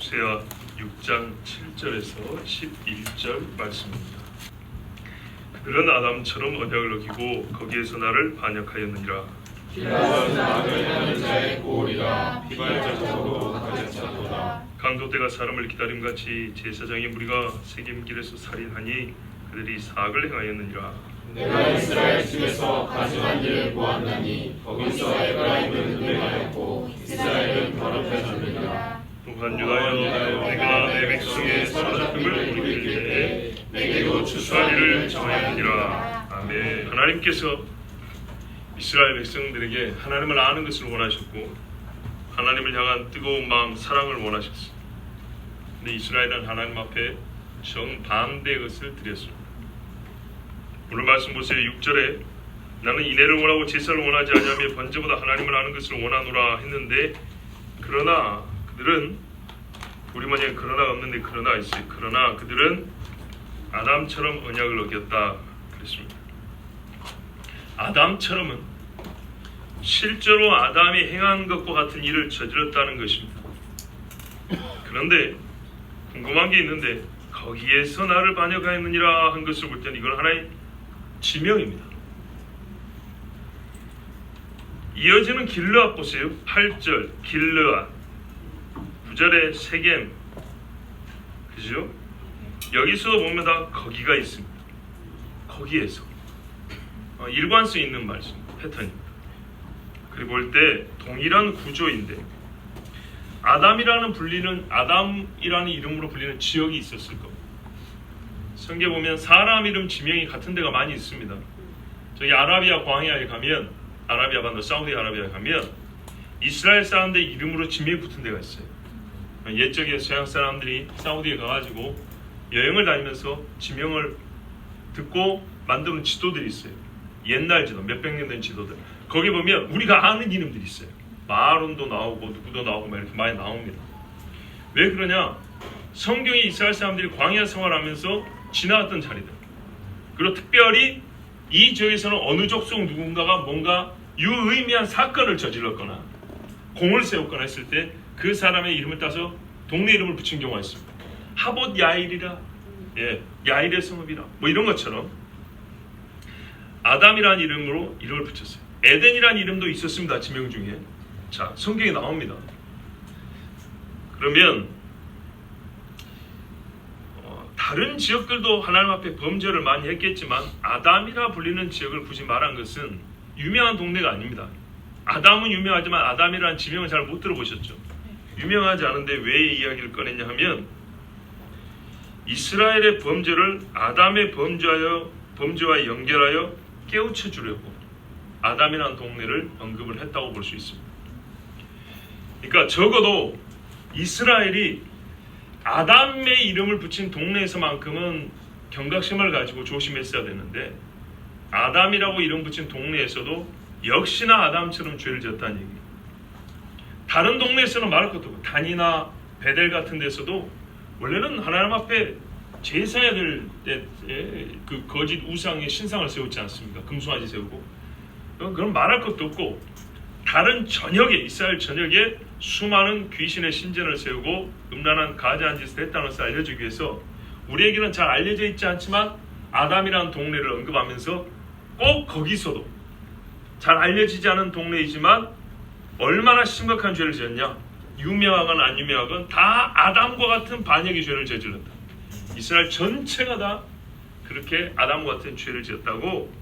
호세아 6장 7절에서 11절 말씀입니다. 그들은 아담처럼 언약을 어기고 거기에서 나를 반역하였느니라. 피가 악을 행하는 자의 꼴이라. 비발적으로 가득차도다. 강도대가 사람을 기다림같이 제사장의 무리가 세겜길에서 살인하니 그들이 사악을 행하였느니라. 내가 이스라엘 집에서 가증한 일을 보았나니 거기서 에브라임은 흥하였고 이스라엘은 더럽혀졌느니라. 또한 유다여 내가 내 백성의 사로잡힘을 돌릴 때에 내게도 추수할 일을 정하였느니라. 아멘. 하나님께서 이스라엘 백성들에게 하나님을 아는 것을 원하셨고 하나님을 향한 뜨거운 마음, 사랑을 원하셨습니다. 근데 이스라엘은 하나님 앞에 정반대의 것을 드렸습니다. 오늘 말씀 보세요. 6절에 나는 인애를 원하고 제사를 원하지 아니하며 번제보다 하나님을 아는 것을 원하노라 했는데, 그러나 그들은, 우리 뭐냐 그러나 없는데 그러나 있어요. 그러나 그들은 아담처럼 언약을 어겼다 그랬습니다. 아담처럼은 실제로 아담이 행한 것과 같은 일을 저질렀다는 것입니다. 그런데 궁금한 게 있는데, 거기에서 나를 반역하였느니라 한 것을 볼 때는 이건 하나의 지명입니다. 이어지는 길르앗 보세요. 8절 길르앗, 9절에 세겜, 그죠? 여기서 보면 다 거기가 있습니다. 거기에서 일관성 있는 말씀, 패턴입니다. 그리고 볼 때 동일한 구조인데, 아담이라는 이름으로 불리는 지역이 있었을 겁니다. 성경에 보면 사람 이름 지명이 같은 데가 많이 있습니다. 저기 아라비아 광야에 가면, 아라비아 반도 사우디아라비아에 가면 이스라엘 사람들 이름으로 지명이 붙은 데가 있어요. 옛적에 서양 사람들이 사우디에 가가지고 여행을 다니면서 지명을 듣고 만드는 지도들이 있어요. 옛날 지도, 몇백 년 된 지도들. 거기 보면 우리가 아는 이름들이 있어요. 마론도 나오고 누구도 나오고 막 이렇게 많이 나옵니다. 왜 그러냐? 성경이 이스라엘 사람들이 광야 생활하면서 지나갔던 자리들, 그리고 특별히 이 지역에서는 어느 족속 누군가가 뭔가 유의미한 사건을 저질렀거나 공을 세웠거나 했을 때 그 사람의 이름을 따서 동네 이름을 붙인 경우가 있습니다. 하봇 야일이라, 야일의 성읍이라, 뭐 이런 것처럼 아담이라는 이름으로 이름을 붙였어요. 에덴이라는 이름도 있었습니다. 지명 중에. 자, 성경에 나옵니다. 그러면 다른 지역들도 하나님 앞에 범죄를 많이 했겠지만 아담이라 불리는 지역을 굳이 말한 것은 유명한 동네가 아닙니다. 아담은 유명하지만 아담이라는 지명은 잘 못 들어보셨죠. 유명하지 않은데 왜 이 이야기를 꺼냈냐 하면, 이스라엘의 범죄를 아담의 범죄와 연결하여 깨우쳐 주려고 아담이라는 동네를 언급을 했다고 볼 수 있습니다. 그러니까 적어도 이스라엘이 아담의 이름을 붙인 동네에서만큼은 경각심을 가지고 조심했어야 되는데, 아담이라고 이름 붙인 동네에서도 역시나 아담처럼 죄를 지었다는 얘기예요. 다른 동네에서는 말할 것도 없고, 단이나 베델 같은 데서도 원래는 하나님 앞에 제사해야 될 때 그 거짓 우상의 신상을 세웠지 않습니까? 금송아지 세우고. 그럼 말할 것도 없고, 다른 전역에, 이스라엘 전역에 수많은 귀신의 신전을 세우고 음란한 가증한 짓을 했다는 것을 알려주기 위해서, 우리에게는 잘 알려져 있지 않지만 아담이라는 동네를 언급하면서 꼭 거기서도, 잘 알려지지 않은 동네이지만 얼마나 심각한 죄를 지었냐, 유명하건 안 유명하건 다 아담과 같은 반역의 죄를 저질렀다. 이스라엘 전체가 다 그렇게 아담과 같은 죄를 지었다고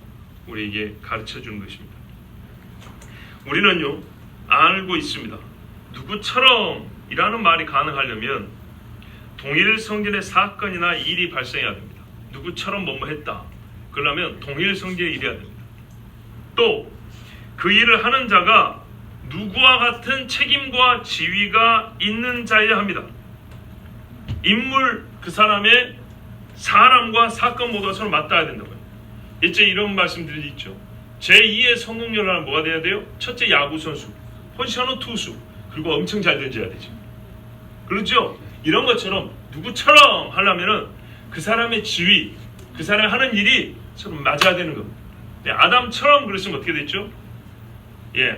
우리에게 가르쳐주는 것입니다. 우리는요, 알고 있습니다. 누구처럼 이라는 말이 가능하려면 동일 성전의 사건이나 일이 발생해야 됩니다. 누구처럼 뭐뭐 했다, 그러려면 동일 성전의 일이 해야 됩니다. 또 그 일을 하는 자가 누구와 같은 책임과 지위가 있는 자여야 합니다. 인물, 그 사람의 사람과 사건 모두가 서로 맞닿아야 된다고요. 예전에 이런 말씀들이 있죠. 제2의 성공률은 뭐가 돼야 돼요? 첫째, 야구 선수, 포지션은 투수, 그리고 엄청 잘 던져야 되죠. 그렇죠? 이런 것처럼 누구처럼 하려면은 그 사람의 지위, 그 사람이 하는 일이 서로 맞아야 되는 겁니다. 아담처럼 그랬으면 어떻게 됐죠?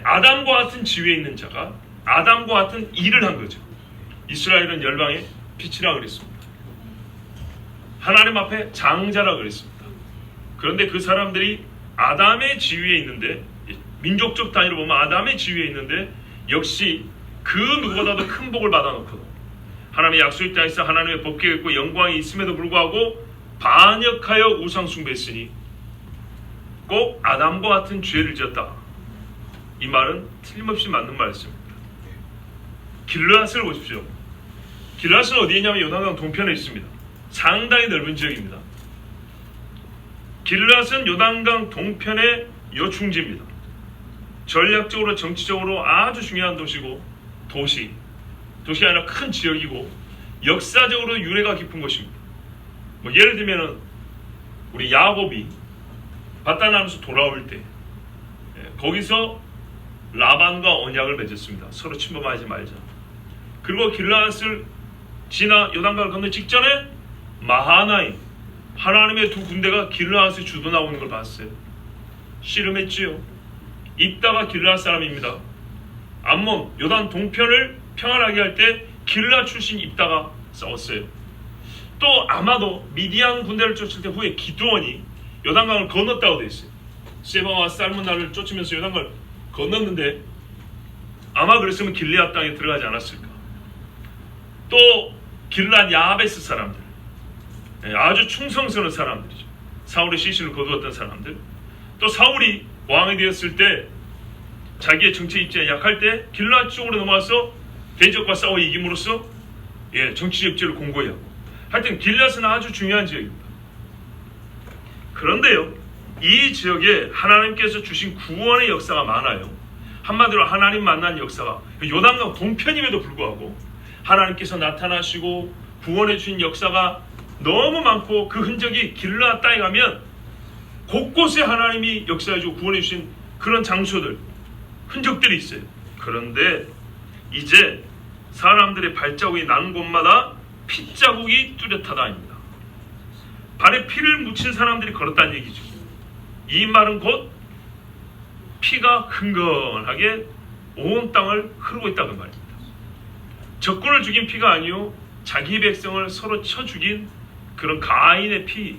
아담과 같은 지위에 있는 자가 아담과 같은 일을 한 거죠. 이스라엘은 열방의 빛이라 그랬습니다. 하나님 앞에 장자라 그랬습니다. 그런데 그 사람들이 아담의 지위에 있는데, 민족적 단위로 보면 아담의 지위에 있는데 역시 그 누구보다도 큰 복을 받아놓고 하나님의 약속의 땅에서 하나님의 법궤가 있고 영광이 있음에도 불구하고 반역하여 우상 숭배했으니 꼭 아담과 같은 죄를 지었다. 이 말은 틀림없이 맞는 말씀입니다. 길르앗을 보십시오. 길르앗은 어디에 있냐면 요단강 동편에 있습니다. 상당히 넓은 지역입니다. 길르앗은 요단강 동편의 요충지입니다. 전략적으로 정치적으로 아주 중요한 도시고 도시가 아니라 큰 지역이고 역사적으로 유래가 깊은 곳입니다. 뭐 예를 들면은 우리 야곱이 바다나면서 돌아올 때 거기서 라반과 언약을 맺었습니다. 서로 침범하지 말자. 그리고 길르앗을 지나 요단강을 건너 직전에 마하나임 하나님의 두 군대가 길르앗을 주둔하고 있는 걸 봤어요. 씨름했지요. 입다가 길르앗 사람입니다. 암몬 요단 동편을 평안하게 할 때 길르앗 출신 입다가 싸웠어요. 또 아마도 미디안 군대를 쫓을 때 후에 기드온이 요단강을 건넜다고 되어 있어요. 세바와 살문나를 쫓으면서 요단강을 건넜는데 아마 그랬으면 길르앗 땅에 들어가지 않았을까. 또 길르앗 야베스 사람들, 아주 충성스러운 사람들이죠. 사울의 시신을 거두었던 사람들. 또 사울이 왕이 되었을 때 자기의 정치 입지에 약할 때 길르앗 쪽으로 넘어와서 대적과 싸워 이김으로써 정치적 입지를 공고히 하고, 하여튼 길르앗은 아주 중요한 지역입니다. 그런데요, 이 지역에 하나님께서 주신 구원의 역사가 많아요. 한마디로 하나님 만난 역사가 요단강 동편임에도 불구하고 하나님께서 나타나시고 구원해 주신 역사가 너무 많고, 그 흔적이 길르앗 땅에 가면 곳곳에 하나님이 역사해 주고 구원해 주신 그런 장소들, 흔적들이 있어요. 그런데 이제 사람들의 발자국이 나는 곳마다 핏자국이 뚜렷하다입니다. 발에 피를 묻힌 사람들이 걸었다는 얘기죠. 이 말은 곧 피가 흥건하게 온 땅을 흐르고 있다는 말입니다. 적군을 죽인 피가 아니요 자기 백성을 서로 쳐 죽인 그런 가인의 피,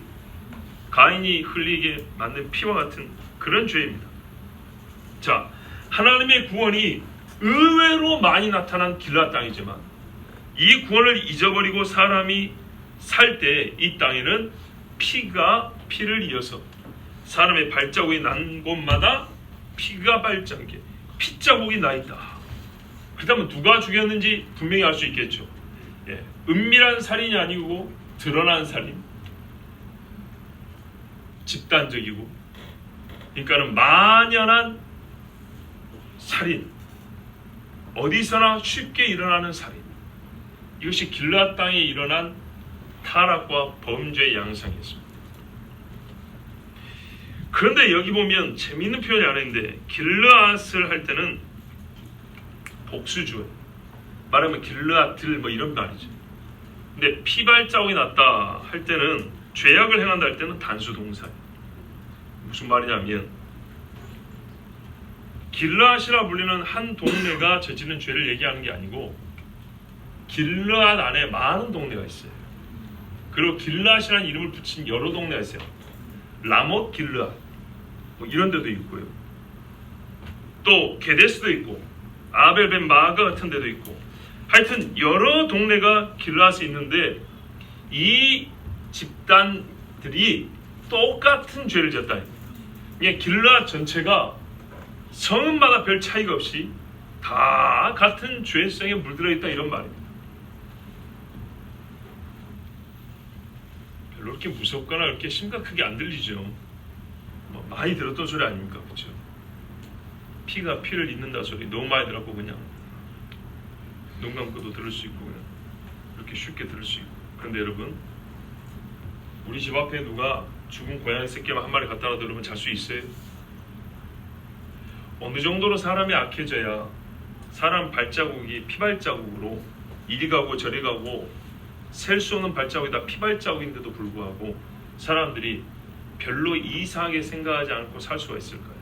가인이 흘리게 만든 피와 같은 그런 죄입니다. 자, 하나님의 구원이 의외로 많이 나타난 길르앗 땅이지만 이 구원을 잊어버리고 사람이 살 때 이 땅에는 피가 피를 이어서 사람의 발자국이 난 곳마다 피가 발자국에 핏자국이 나 있다. 그렇다면 누가 죽였는지 분명히 알 수 있겠죠. 은밀한 살인이 아니고 드러난 살인, 집단적이고, 그러니까는 만연한 살인, 어디서나 쉽게 일어나는 살인. 이것이 길르앗 땅에 일어난 타락과 범죄의 양상이었습니다. 그런데 여기 보면 재미있는 표현이 하나 있는데, 길르앗을 할 때는 복수주어예요. 말하면 길르앗들 뭐 이런 말이죠. 근데 피발자국이 났다 할 때는, 죄악을 행한다 할 때는 단수동사예요. 무슨 말이냐면 길르앗이라 불리는 한 동네가 저지른 죄를 얘기하는 게 아니고 길르앗 안에 많은 동네가 있어요. 그리고 길르앗이라는 이름을 붙인 여러 동네가 있어요. 라못 길르앗 뭐 이런 데도 있고요. 또 게데스도 있고 아벨벤 마가 같은 데도 있고, 하여튼 여러 동네가 길르앗에 있는데 이 집단들이 똑같은 죄를 지었다. 이게 길르앗 전체가 성읍마다 별 차이가 없이 다 같은 죄성에 물들어 있다, 이런 말입니다. 별로 그렇게 무섭거나 그렇게 심각하게 안 들리죠. 뭐 많이 들었던 소리 아닙니까, 그렇죠? 피가 피를 잇는다 소리 너무 많이 들었고 그냥 눈 감고도 들을 수 있고 그냥 이렇게 쉽게 들을 수 있고. 그런데 여러분, 우리 집 앞에 누가 죽은 고양이 새끼만 한 마리 갖다 놔도 여러분 잘 수 있어요? 어느 정도로 사람이 악해져야 사람 발자국이 피발자국으로 이리 가고 저리 가고 셀 수 없는 발자국이 다 피발자국인데도 불구하고 사람들이 별로 이상하게 생각하지 않고 살 수가 있을까요?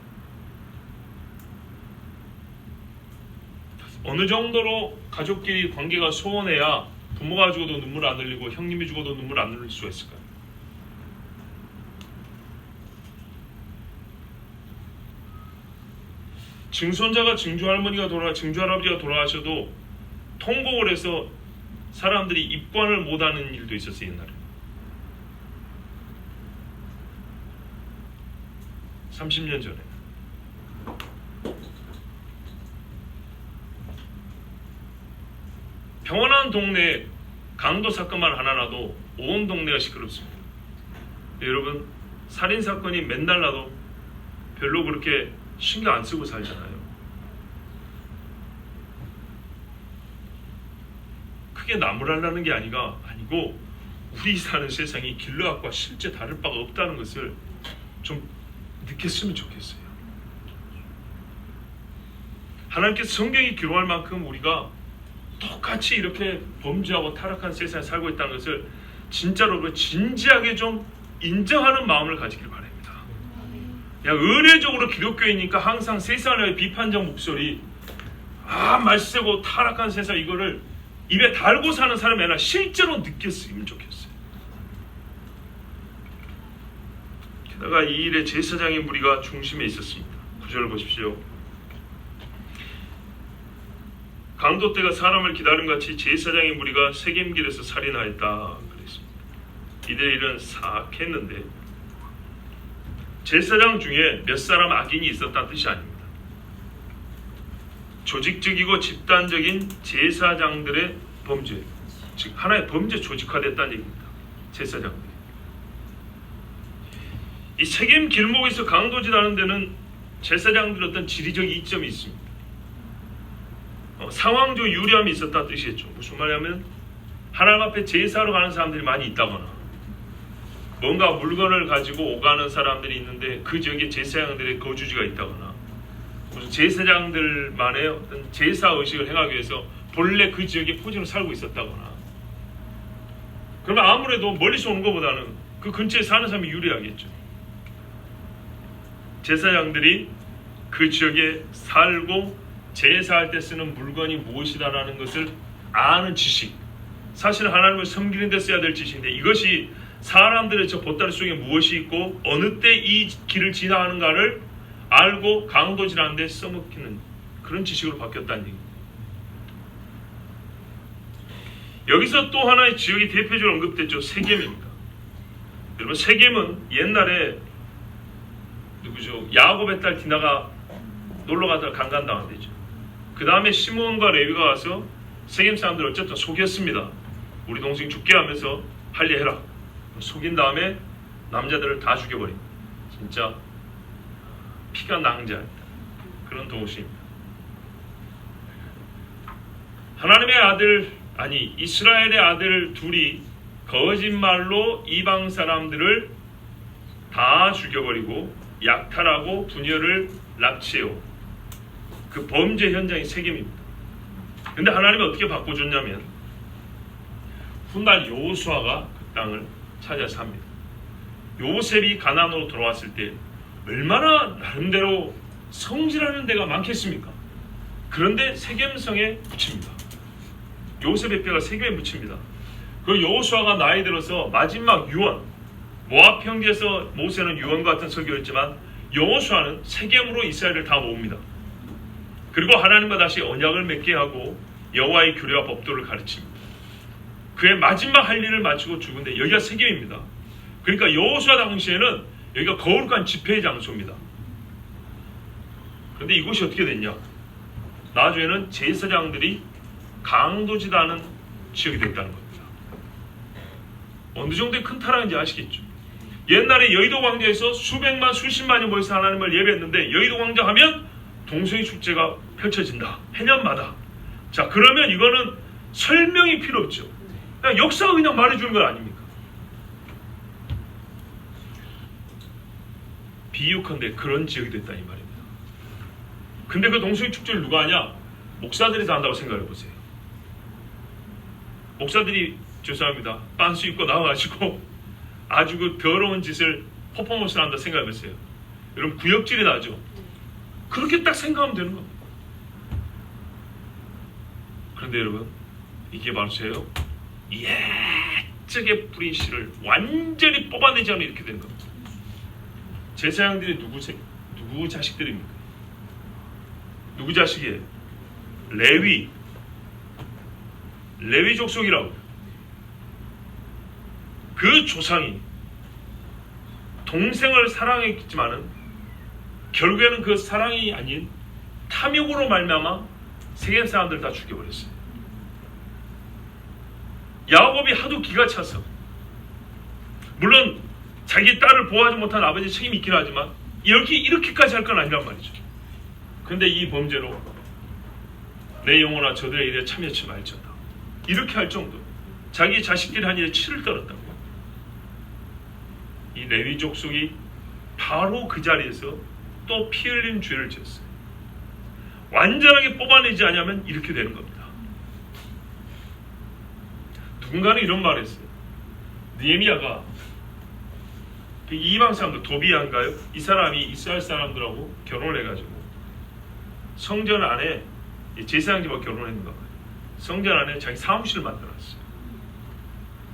어느 정도로 가족끼리 관계가 소원해야 부모가 죽어도 눈물 안 흘리고 형님이 죽어도 눈물 안 흘릴 수가 있을까요? 증손자가 증조할머니가 증조할아버지가 돌아가셔도 통곡을 해서 사람들이 입관을 못하는 일도 있었어요. 옛날에 30년 전에 평온한 동네에 강도 사건만 하나 나도 온 동네가 시끄럽습니다. 여러분, 살인사건이 맨날 나도 별로 그렇게 신경 안 쓰고 살잖아요. 크게 나무랄라는 게 아니고 우리 사는 세상이 길르앗과 실제 다를 바가 없다는 것을 좀 느꼈으면 좋겠어요. 하나님께서 성경이 기록할 만큼 우리가 똑같이 이렇게 범죄하고 타락한 세상에 살고 있다는 것을 진짜로 진지하게 좀 인정하는 마음을 가지길 바랍니다. 그냥 의례적으로 기독교이니까 항상 세상의 비판적 목소리, 말세고 타락한 세상, 이거를 입에 달고 사는 사람이 아니라 실제로 느꼈으면 좋겠어요. 게다가 이 일에 제사장의 무리가 중심에 있었습니다. 9절을 보십시오. 강도 때가 사람을 기다린 같이 제사장의 무리가 세겜길에서 살인하였다 그랬습니다. 이들의 일은 사악했는데 제사장 중에 몇 사람 악인이 있었다는 뜻이 아닙니다. 조직적이고 집단적인 제사장들의 범죄, 즉 하나의 범죄 조직화됐다는 얘기입니다. 제사장들이. 이 세겜 길목에서 강도짓 하는 데는 제사장들의 어떤 지리적 이점이 있습니다. 상황적 유리함이 있었다는 뜻이겠죠. 무슨 말이냐면 하나님 앞에 제사로 가는 사람들이 많이 있다거나 뭔가 물건을 가지고 오가는 사람들이 있는데 그 지역에 제사장들의 거주지가 있다거나 무슨 제사장들만의 어떤 제사 의식을 행하기 위해서 본래 그 지역에 포진을 살고 있었다거나, 그러면 아무래도 멀리서 오는 것보다는 그 근처에 사는 사람이 유리하겠죠. 제사장들이 그 지역에 살고 제사할 때 쓰는 물건이 무엇이다라는 것을 아는 지식, 사실 하나님을 섬기는 데 써야 될 지식인데 이것이 사람들의 저 보따리 속에 무엇이 있고 어느 때 이 길을 지나가는가를 알고 강도질하는 데 써먹히는 그런 지식으로 바뀌었다는 얘기입니다. 여기서 또 하나의 지역이 대표적으로 언급됐죠. 세겜입니다. 여러분, 세겜은 옛날에 누구죠? 야곱의 딸 디나가 놀러 가다가 강간당한 데죠. 그 다음에 시몬과 레위가 와서 세겜 사람들 어쨌든 속였습니다. 우리 동생 죽게 하면서 할례해라. 속인 다음에 남자들을 다 죽여버립니다. 진짜 피가 낭자했다. 그런 도시입니다. 하나님의 아들, 아니 이스라엘의 아들 둘이 거짓말로 이방 사람들을 다 죽여버리고 약탈하고 부녀를 납치해오. 그 범죄 현장이 세겜입니다. 근데 하나님이 어떻게 바꿔줬냐면 훗날 여호수아가 그 땅을 찾아서 합니다. 요셉이 가나안으로 돌아왔을 때 얼마나 나름대로 성질하는 데가 많겠습니까? 그런데 세겜성에 묻힙니다. 요셉의 뼈가 세겜에 묻힙니다. 그 여호수아가 나이 들어서 마지막 유언, 모압 평지에서 모세는 유언과 같은 설교였지만 여호수아는 세겜으로 이스라엘을 다 모읍니다. 그리고 하나님과 다시 언약을 맺게 하고 여호와의 규례와 법도를 가르칩니다. 그의 마지막 할 일을 마치고 죽은데 여기가 세겜입니다. 그러니까 여호수아 당시에는 여기가 거룩한 집회의 장소입니다. 그런데 이곳이 어떻게 됐냐? 나중에는 제사장들이 강도짓하는 지역이 됐다는 겁니다. 어느 정도의 큰 타락인지 아시겠죠? 옛날에 여의도 광장에서 수백만 수십만이 모여서 하나님을 예배했는데 여의도 광장 하면 동성애 축제가 펼쳐진다. 해년마다. 자, 그러면 이거는 설명이 필요 없죠. 그냥 역사가 그냥 말해주는 건 아닙니까? 비유컨대 그런 지역이 됐다 이 말입니다. 근데 그 동성애 축제를 누가 하냐? 목사들이 다 한다고 생각해 보세요. 목사들이 죄송합니다. 빤스 입고 나와가지고 아주 그 더러운 짓을 퍼포먼스를 한다 생각해 보세요. 여러분 구역질이 나죠. 그렇게 딱 생각하면 되는 겁니다. 그런데 여러분, 이게 바로 제요 옛적에 뿌린 씨를 완전히 뽑아내지 않으면 이렇게 되는 겁니다. 제사장들이 누구 자식들입니까? 누구 자식이에요? 레위 족속이라고. 그 조상이 동생을 사랑했지만은 결국에는 그 사랑이 아닌 탐욕으로 말미암아 세겜 사람들 다 죽여버렸어요. 야곱이 하도 기가 차서, 물론 자기 딸을 보호하지 못한 아버지 책임이 있긴 하지만 이렇게까지 할 건 아니란 말이죠. 근데 이 범죄로 내 영혼아 저들의 일에 참여치 말지어다, 이렇게 할 정도 자기 자식들이 한 일에 치를 떨었다고. 이 레위 족속이 바로 그 자리에서 또 피 흘린 죄를 지었어요. 완전하게 뽑아내지 않으면 이렇게 되는 겁니다. 누군가는 이런 말을 했어요. 느헤미야가 그 이방 사람들, 도비야인가요? 이 사람이 이스라엘 사람들하고 결혼을 해가지고 성전 안에, 제사장집하고 결혼했는가 봐요. 성전 안에 자기 사무실을 만들었어요.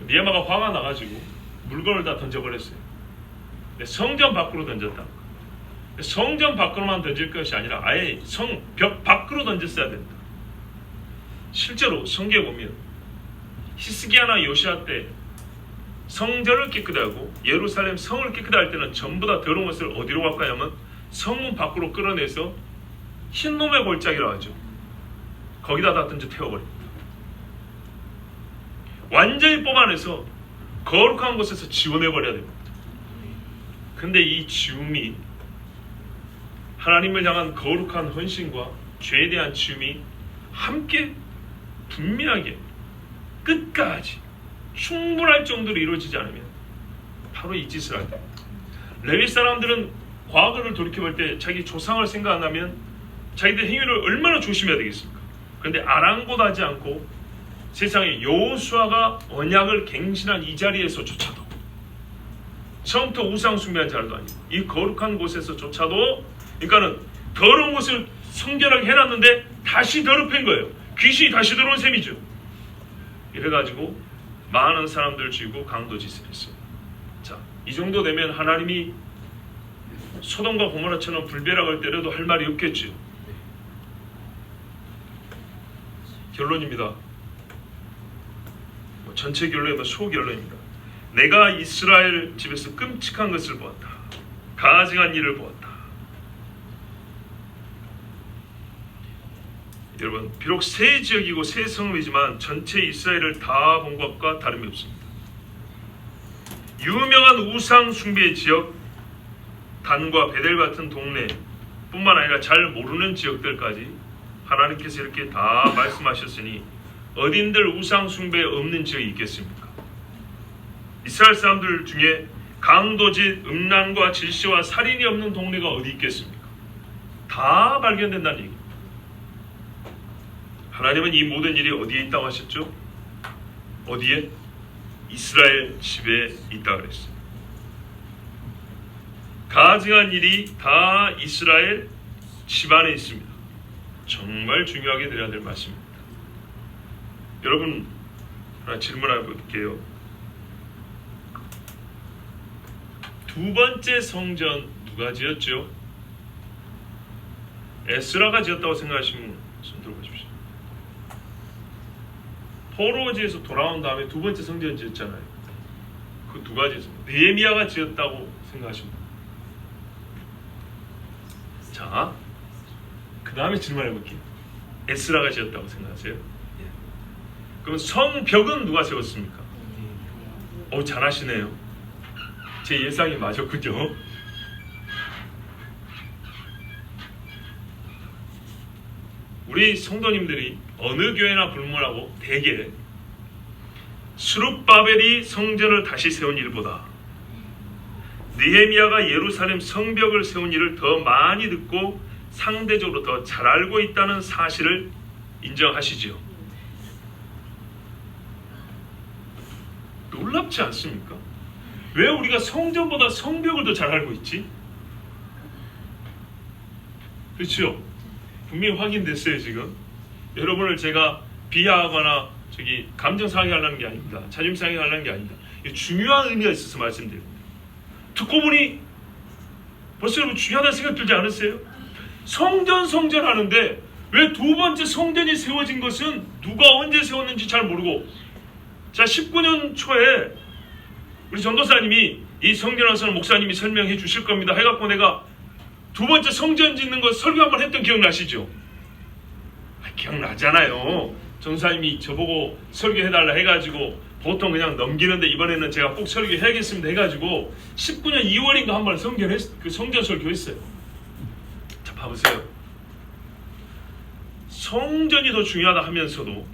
느헤미야가 화가 나가지고 물건을 다 던져버렸어요. 성전 밖으로 던졌다. 성전 밖으로만 던질 것이 아니라 아예 벽 밖으로 던졌어야 된다. 실제로 성경에 보면 히스기야나 요시야 때 성전을 깨끗이 하고 예루살렘 성을 깨끗이 할 때는 전부 다 더러운 것을 어디로 갖고 가냐면 성문 밖으로 끌어내서 흰놈의 골짜기라고 하죠. 거기다 다 던져 태워버립니다. 완전히 뽑아내서 거룩한 곳에서 지워내버려야 됩니다. 근데 이 지움이, 하나님을 향한 거룩한 헌신과 죄에 대한 지움이 함께 분명하게 끝까지 충분할 정도로 이루어지지 않으면 바로 이 짓을 할 때, 레위 사람들은 과거를 돌이켜볼 때 자기 조상을 생각한다면 자기들 행위를 얼마나 조심해야 되겠습니까? 그런데 아랑곳하지 않고 세상에 여호수아가 언약을 갱신한 이 자리에서조차도, 처음부터 우상 숭배한 자리도 아니고 이 거룩한 곳에서조차도, 그러니까는 더러운 곳을 성결하게 해놨는데 다시 더럽힌 거예요. 귀신이 다시 들어온 셈이죠. 이래가지고 많은 사람들 죽이고 강도짓을 했어요. 자, 이 정도 되면 하나님이 소돔과 고모라처럼 불벼락을 때려도 할 말이 없겠죠. 결론입니다. 전체 결론이면 소결론입니다. 내가 이스라엘 집에서 끔찍한 것을 보았다. 가증한 일을 보았다. 여러분, 비록 새 지역이고 새 성읍이지만 전체 이스라엘을 다 본 것과 다름이 없습니다. 유명한 우상 숭배 지역, 단과 베델 같은 동네 뿐만 아니라 잘 모르는 지역들까지 하나님께서 이렇게 다 말씀하셨으니 어딘들 우상 숭배 없는 지역이 있겠습니까? 이스라엘 사람들 중에 강도짓, 음란과 질시와 살인이 없는 동네가 어디 있겠습니까? 다 발견된다는 얘기입니다. 하나님은 이 모든 일이 어디에 있다고 하셨죠? 어디에? 이스라엘 집에 있다고 그랬어요. 가증한 일이 다 이스라엘 집안에 있습니다. 정말 중요하게 들어야 될 말씀입니다. 여러분, 하나 질문해 볼게요. 두 번째 성전 누가 지었죠? 에스라가 지었다고 생각하시면 손 들어보십시오. 포로지에서 돌아온 다음에 두 번째 성전 지었잖아요. 그 두 가지 있습니다. 느헤미야가 지었다고 생각하십니다. 자, 그 다음에 질문해 볼게요. 에스라가 지었다고 생각하세요? 그럼 성벽은 누가 세웠습니까? 잘하시네요. 제 예상이 맞았군요. 우리 성도님들이 어느 교회나 불문하고 대개 스룹바벨이 성전을 다시 세운 일보다 느헤미야가 예루살렘 성벽을 세운 일을 더 많이 듣고 상대적으로 더 잘 알고 있다는 사실을 인정하시지요. 놀랍지 않습니까? 왜 우리가 성전보다 성벽을 더 잘 알고 있지? 그렇죠? 분명히 확인됐어요. 지금 여러분을 제가 비하하거나 감정 상해하려는 게 아닙니다. 자존심 상해하려는 게 아닙니다. 중요한 의미가 있어서 말씀드립니다. 듣고 보니 벌써 여러분 중요하다는 생각 들지 않으세요? 성전 하는데 왜 두 번째 성전이 세워진 것은 누가 언제 세웠는지 잘 모르고, 자 19년 초에 우리 전도사님이 이 성전 와서는 목사님이 설명해 주실 겁니다 해갖고 내가 두 번째 성전 짓는 거 설교 한번 했던 기억 나시죠? 기억나잖아요. 전도사님이 저보고 설교해달라 해가지고 보통 그냥 넘기는데 이번에는 제가 꼭 설교해야겠습니다 해가지고 19년 2월인가 한번 성전 설교했어요. 자 봐보세요. 성전이 더 중요하다 하면서도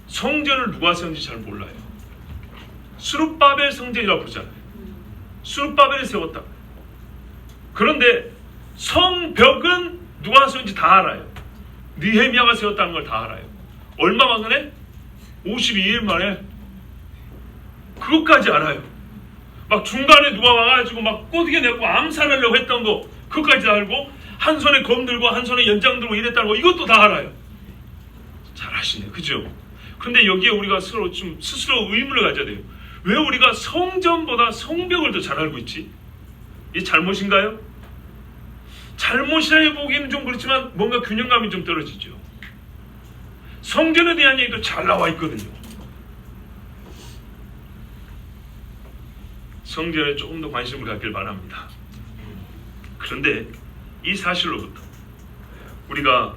성전을 누가 세웠는지 잘 몰라요. 스룹바벨 성전이라고 부르잖아요. 스룹바벨이 세웠다. 그런데 성벽은 누가 세웠는지 다 알아요. 느헤미야가 세웠다는 걸 다 알아요. 얼마 만에? 52일 만에. 그것까지 알아요. 막 중간에 누가 와가지고 막 꼬드겨 내고 암살하려고 했던 거 그것까지 다 알고, 한 손에 검 들고 한 손에 연장 들고 이랬다는 거 이것도 다 알아요. 잘 아시네, 그죠? 근데 여기에 우리가 스스로 의문을 가져야 돼요. 왜 우리가 성전보다 성벽을 더 잘 알고 있지? 이게 잘못인가요? 잘못이라 보기에는 좀 그렇지만 뭔가 균형감이 좀 떨어지죠. 성전에 대한 얘기도 잘 나와 있거든요. 성전에 조금 더 관심을 갖길 바랍니다. 그런데 이 사실로부터 우리가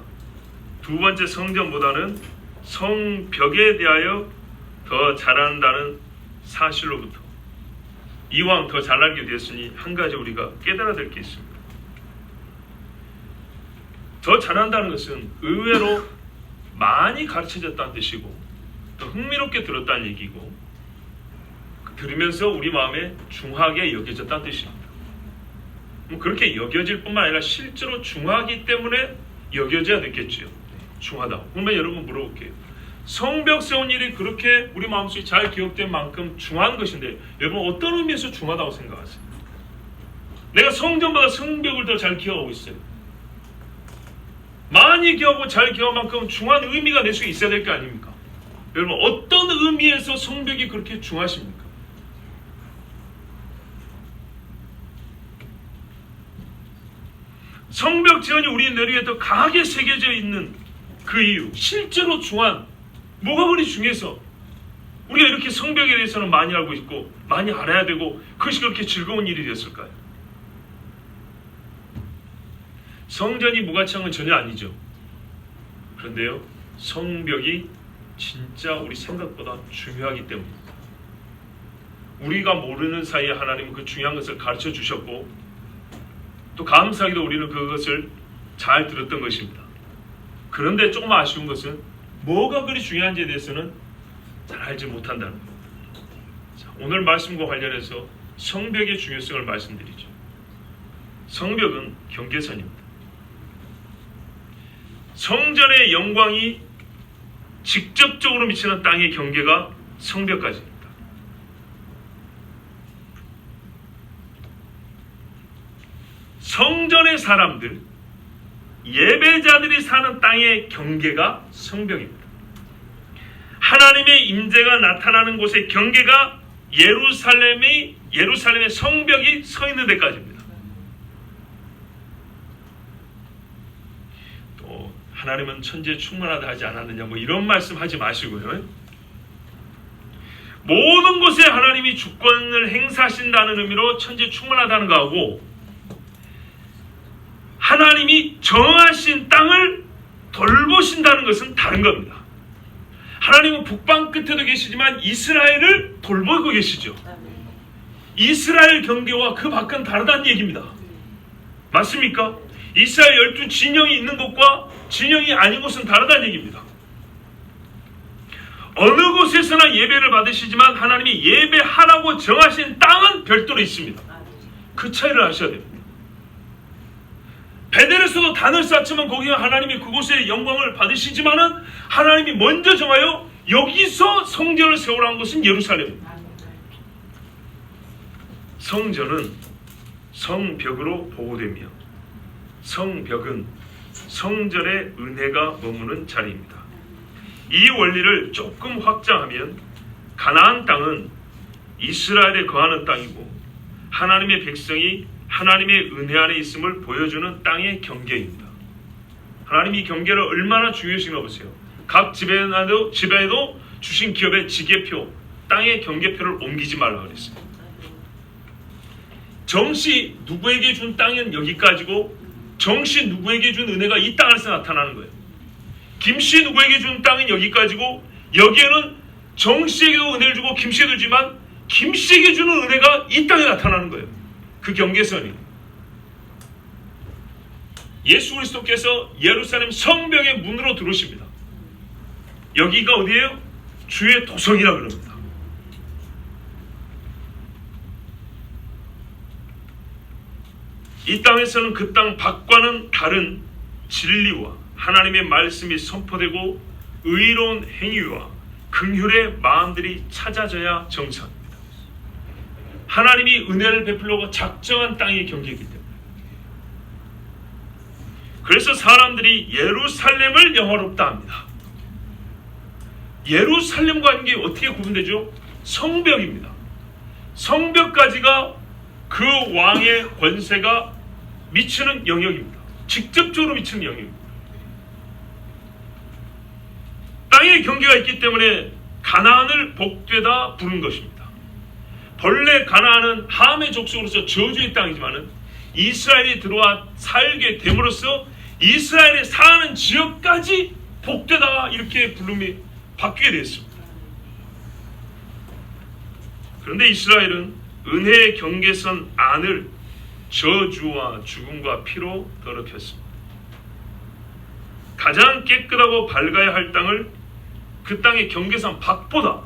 두 번째 성전보다는 성벽에 대하여 더 잘한다는 사실로부터 이왕 더 잘 알게 되었으니 한 가지 우리가 깨달아야 될 게 있습니다. 더 잘한다는 것은 의외로 많이 가르쳐졌다는 뜻이고 더 흥미롭게 들었다는 얘기고, 들으면서 우리 마음에 중하게 여겨졌다는 뜻입니다. 그렇게 여겨질 뿐만 아니라 실제로 중하기 때문에 여겨져야 됐겠죠. 중하다고. 그러면 여러분 물어볼게요. 성벽 세운 일이 그렇게 우리 마음속에 잘 기억된 만큼 중한 것인데 여러분 어떤 의미에서 중하다고 생각하세요? 내가 성전보다 성벽을 더 잘 기억하고 있어요. 많이 기억하고 잘 기억한 만큼 중한 의미가 내 속에 있어야 될 게 아닙니까? 여러분 어떤 의미에서 성벽이 그렇게 중하십니까? 성벽 지연이 우리 뇌리에 더 강하게 새겨져 있는 그 이유, 실제로 중한 뭐가 그리 중요해서 우리가 이렇게 성벽에 대해서는 많이 알고 있고 많이 알아야 되고 그것이 그렇게 즐거운 일이 되었을까요? 성전이 무가치한 건 전혀 아니죠. 그런데요, 성벽이 진짜 우리 생각보다 중요하기 때문입니다. 우리가 모르는 사이에 하나님은 그 중요한 것을 가르쳐 주셨고 또 감사하게도 우리는 그것을 잘 들었던 것입니다. 그런데 조금 아쉬운 것은 뭐가 그리 중요한지에 대해서는 잘 알지 못한다는 겁니다. 자, 오늘 말씀과 관련해서 성벽의 중요성을 말씀드리죠. 성벽은 경계선입니다. 성전의 영광이 직접적으로 미치는 땅의 경계가 성벽까지입니다. 성전의 사람들, 예배자들이 사는 땅의 경계가 성벽입니다. 하나님의 임재가 나타나는 곳의 경계가 예루살렘의 성벽이 서 있는 데까지입니다. 또 하나님은 천지에 충만하다 하지 않았느냐 뭐 이런 말씀 하지 마시고요. 모든 곳에 하나님이 주권을 행사하신다는 의미로 천지에 충만하다는 거하고 하나님이 정하신 땅을 돌보신다는 것은 다른 겁니다. 하나님은 북방 끝에도 계시지만 이스라엘을 돌보고 계시죠. 이스라엘 경계와 그 밖은 다르다는 얘기입니다. 맞습니까? 이스라엘 12 진영이 있는 곳과 진영이 아닌 곳은 다르다는 얘기입니다. 어느 곳에서나 예배를 받으시지만 하나님이 예배하라고 정하신 땅은 별도로 있습니다. 그 차이를 아셔야 됩니다. 베델에서도 단을 쌓지만 거기가 하나님이 그곳의 영광을 받으시지만은 하나님이 먼저 정하여 여기서 성전을 세우라는 것은 예루살렘입니다. 성전은 성벽으로 보호되며 성벽은 성전의 은혜가 머무는 자리입니다. 이 원리를 조금 확장하면 가나안 땅은 이스라엘에 거하는 땅이고 하나님의 백성이 하나님의 은혜 안에 있음을 보여주는 땅의 경계입니다. 하나님이 이 경계를 얼마나 중요시하나 보세요. 각 집에도 주신 기업의 지계표, 땅의 경계표를 옮기지 말라 그랬어요. 정시 누구에게 준 땅은 여기까지고 정시 누구에게 준 은혜가 이 땅 안에서 나타나는 거예요. 김씨 누구에게 준 땅은 여기까지고 여기에는 정씨에게도 은혜를 주고 김씨에도 주지만 김씨에게 주는 은혜가 이 땅에 나타나는 거예요. 그 경계선이. 예수 그리스도께서 예루살렘 성벽의 문으로 들어오십니다. 여기가 어디예요? 주의 도성이라 그럽니다. 이 땅에서는 그 땅 밖과는 다른 진리와 하나님의 말씀이 선포되고 의로운 행위와 긍휼의 마음들이 찾아져야 정상입니다. 하나님이 은혜를 베풀려고 작정한 땅의 경계이기 때문에. 그래서 사람들이 예루살렘을 영화롭다 합니다. 예루살렘과 하는 게 어떻게 구분되죠? 성벽입니다. 성벽까지가 그 왕의 권세가 미치는 영역입니다. 직접적으로 미치는 영역입니다. 땅의 경계가 있기 때문에 가나안을 복되다 부른 것입니다. 본래 가나안은 함의 족속으로서 저주의 땅이지만은 이스라엘이 들어와 살게 됨으로써 이스라엘에 사는 지역까지 복되다 이렇게 부름이 바뀌게 됐습니다. 그런데 이스라엘은 은혜의 경계선 안을 저주와 죽음과 피로 더럽혔습니다. 가장 깨끗하고 밝아야 할 땅을 그 땅의 경계선 밖보다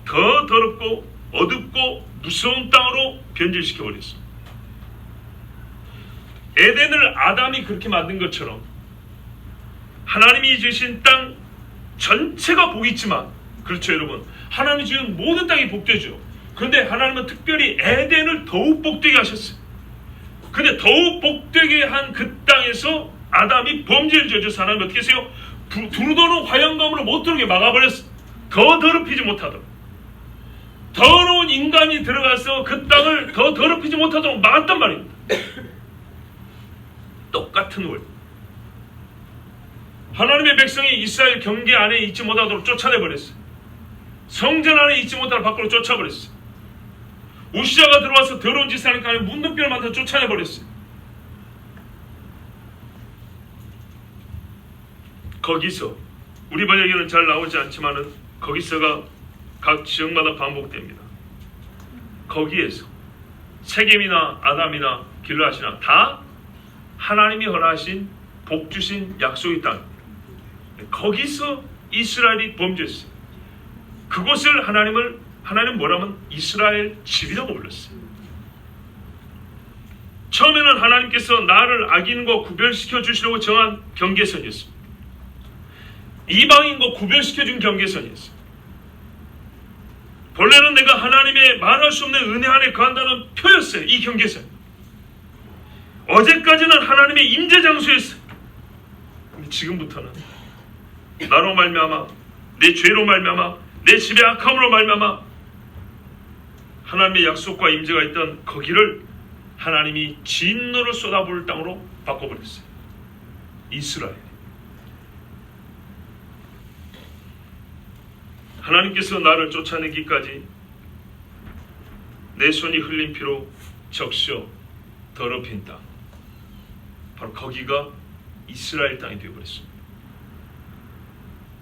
더 더럽고 어둡고 무서운 땅으로 변질시켜 버렸습니다. 에덴을 아담이 그렇게 만든 것처럼 하나님이 주신 땅 전체가 복이 있지만, 그렇죠 여러분, 하나님이 지은 모든 땅이 복되죠. 그런데 하나님은 특별히 에덴을 더욱 복되게 하셨어요. 근데 더욱 복되게 한 그 땅에서 아담이 범죄를 저질러서 하나님 어떻게 했어요? 두루도는 화양검으로 못 들어오게 막아버렸어요. 더 더럽히지 못하도록. 더러운 인간이 들어가서 그 땅을 더 더럽히지 못하도록 막았단 말입니다. 똑같은 원리. 하나님의 백성이 이스라엘 경계 안에 있지 못하도록 쫓아내버렸어요. 성전 안에 있지 못하도록 밖으로 쫓아버렸어요. 우시아가 들어와서 더러운 짓을 하니까 문둥병을 만들어 쫓아내버렸어요. 거기서 우리 번역에는 잘 나오지 않지만은 거기서가 각 지역마다 반복됩니다. 거기에서 세겜이나 아담이나 길르앗이나 다 하나님이 허락하신 복 주신 약속의 땅입니다. 거기서 이스라엘이 범죄했어요. 그곳을 하나님 뭐라면 이스라엘 집이라고 불렀어요. 처음에는 하나님께서 나를 악인과 구별시켜 주시려고 정한 경계선이었습니다. 이방인과 구별시켜 준 경계선이었어요. 본래는 내가 하나님의 말할 수 없는 은혜 안에 거한다는 표였어요. 이 경계선. 어제까지는 하나님의 임재 장소였어요. 근데 지금부터는 나로 말미암아, 내 죄로 말미암아, 내 집의 악함으로 말미암아 하나님의 약속과 임재가 있던 거기를 하나님이 진노를 쏟아부을 땅으로 바꿔버렸어요. 이스라엘. 하나님께서 나를 쫓아내기까지 내 손이 흘린 피로 적셔 더럽힌 땅, 바로 거기가 이스라엘 땅이 되어버렸습니다.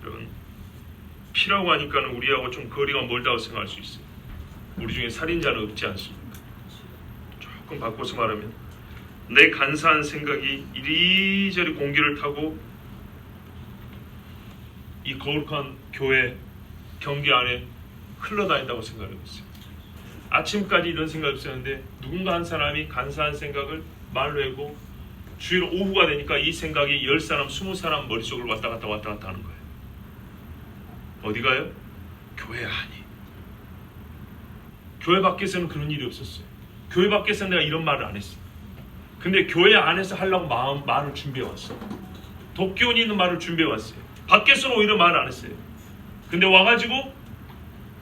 여러분, 피라고 하니까는 우리하고 좀 거리가 멀다고 생각할 수 있어요. 우리 중에 살인자는 없지 않습니까? 조금 바꿔서 말하면 내 간사한 생각이 이리저리 공기를 타고 이 거룩한 교회 경계 안에 흘러다닌다고 생각하고 있어요. 아침까지 이런 생각이 없었는데 누군가 한 사람이 간사한 생각을 말로 하고 주일 오후가 되니까 이 생각이 10사람, 20사람 머릿속으로 왔다 갔다 하는 거예요. 어디 가요? 교회 안이. 교회 밖에서는 그런 일이 없었어요. 교회 밖에서는 내가 이런 말을 안 했어요. 근데 교회 안에서 하려고 말을 준비해 왔어요. 도끼온이 있는 말을 준비해 왔어요. 밖에서는 오히려 말 안 했어요. 근데 와가지고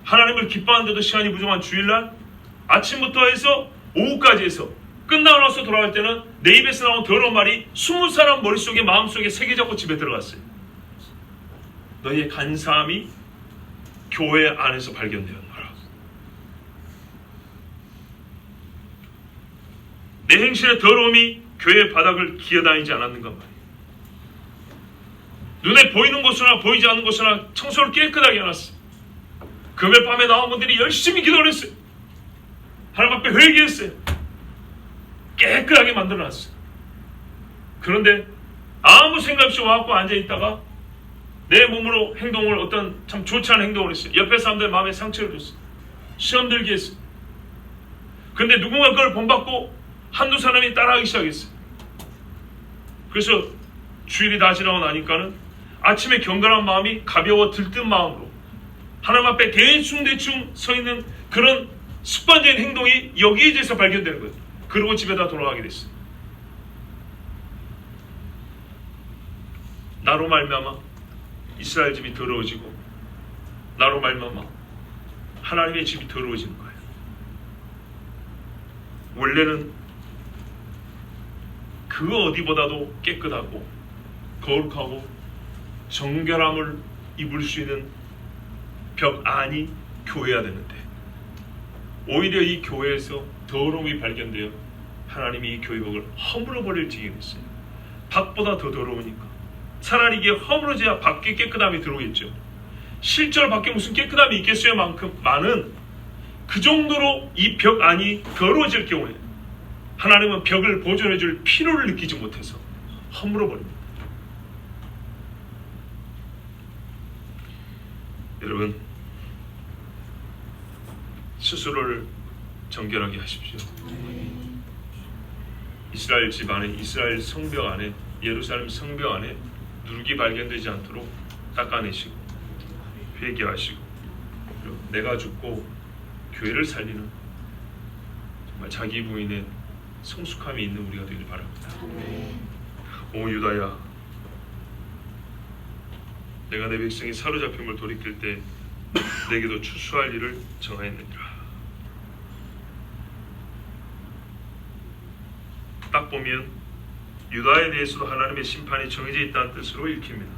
하나님을 기뻐하는데도 시간이 부족한 주일날 아침부터 해서 오후까지 해서 끝나고 나서 돌아갈 때는 내 입에서 나온 더러운 말이 20사람 머릿속에 마음속에 새겨졌고 집에 들어갔어요. 너희의 간사함이 교회 안에서 발견되었노라. 내 행실의 더러움이 교회 바닥을 기어다니지 않았는가 말이에요. 눈에 보이는 곳이나 보이지 않는 곳이나 청소를 깨끗하게 해놨어요. 금요일 밤에 나온 분들이 열심히 기도를 했어요. 하나님 앞에 회개했어요. 깨끗하게 만들어놨어요. 그런데 아무 생각 없이 와갖고 앉아있다가 내 몸으로 행동을 어떤 참 좋지 않은 행동을 했어요. 옆에 사람들 마음에 상처를 줬어요. 시험 들게 했어요. 근데 누군가 그걸 본받고 한두 사람이 따라하기 시작했어요. 그래서 주일이 다 지나고 나니까는 아침에 경건한 마음이 가벼워 들뜬 마음으로 하나님 앞에 대충 서 있는 그런 습관적인 행동이 여기에서 발견되는 거예요. 그리고 집에다 돌아가게 됐어요. 나로 말미암아 이스라엘 집이 더러워지고 나로 말미암아 하나님의 집이 더러워지는 거예요. 원래는 그 어디보다도 깨끗하고 거룩하고 정결함을 입을 수 있는 벽 안이 교회야 되는데 오히려 이 교회에서 더러움이 발견되어 하나님이 이 교회복을 허물어버릴 지경이 있어요. 밖보다 더 더러우니까 차라리 이게 허물어져야 밖에 깨끗함이 들어오겠죠. 실제로 밖에 무슨 깨끗함이 있겠어요? 만은 그 정도로 이 벽 안이 더러워질 경우에 하나님은 벽을 보존해줄 필요를 느끼지 못해서 허물어버립니다. 여러분 스스로를 정결하게 하십시오. 이스라엘 집 안에 이스라엘 성벽 안에 예루살렘 성벽 안에 누룩이 발견되지 않도록 닦아내시고 회개하시고 그리고 내가 죽고 교회를 살리는 정말 자기 부인의 성숙함이 있는 우리가 되길 바랍니다. 오 유다야, 내가 내 백성이 사로잡힘을 돌이킬 때 내게도 추수할 일을 정하였느니라. 딱 보면 유다에 대해서도 하나님의 심판이 정해져 있다는 뜻으로 읽힙니다.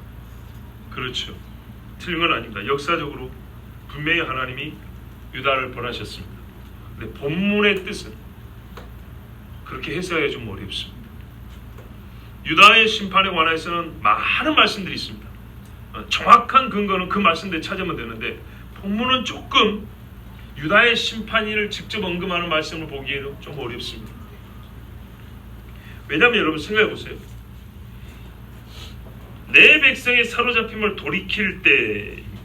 그렇죠. 틀린 건 아닙니다. 역사적으로 분명히 하나님이 유다를 벌하셨습니다. 근데 본문의 뜻은 그렇게 해석하기가 좀 어렵습니다. 유다의 심판에 관해서는 많은 말씀들이 있습니다. 정확한 근거는 그 말씀대로 찾으면 되는데 본문은 조금 유다의 심판일을 직접 언급하는 말씀을 보기에는 좀 어렵습니다. 왜냐하면 여러분 생각해 보세요. 내 백성의 사로잡힘을 돌이킬 때입니다.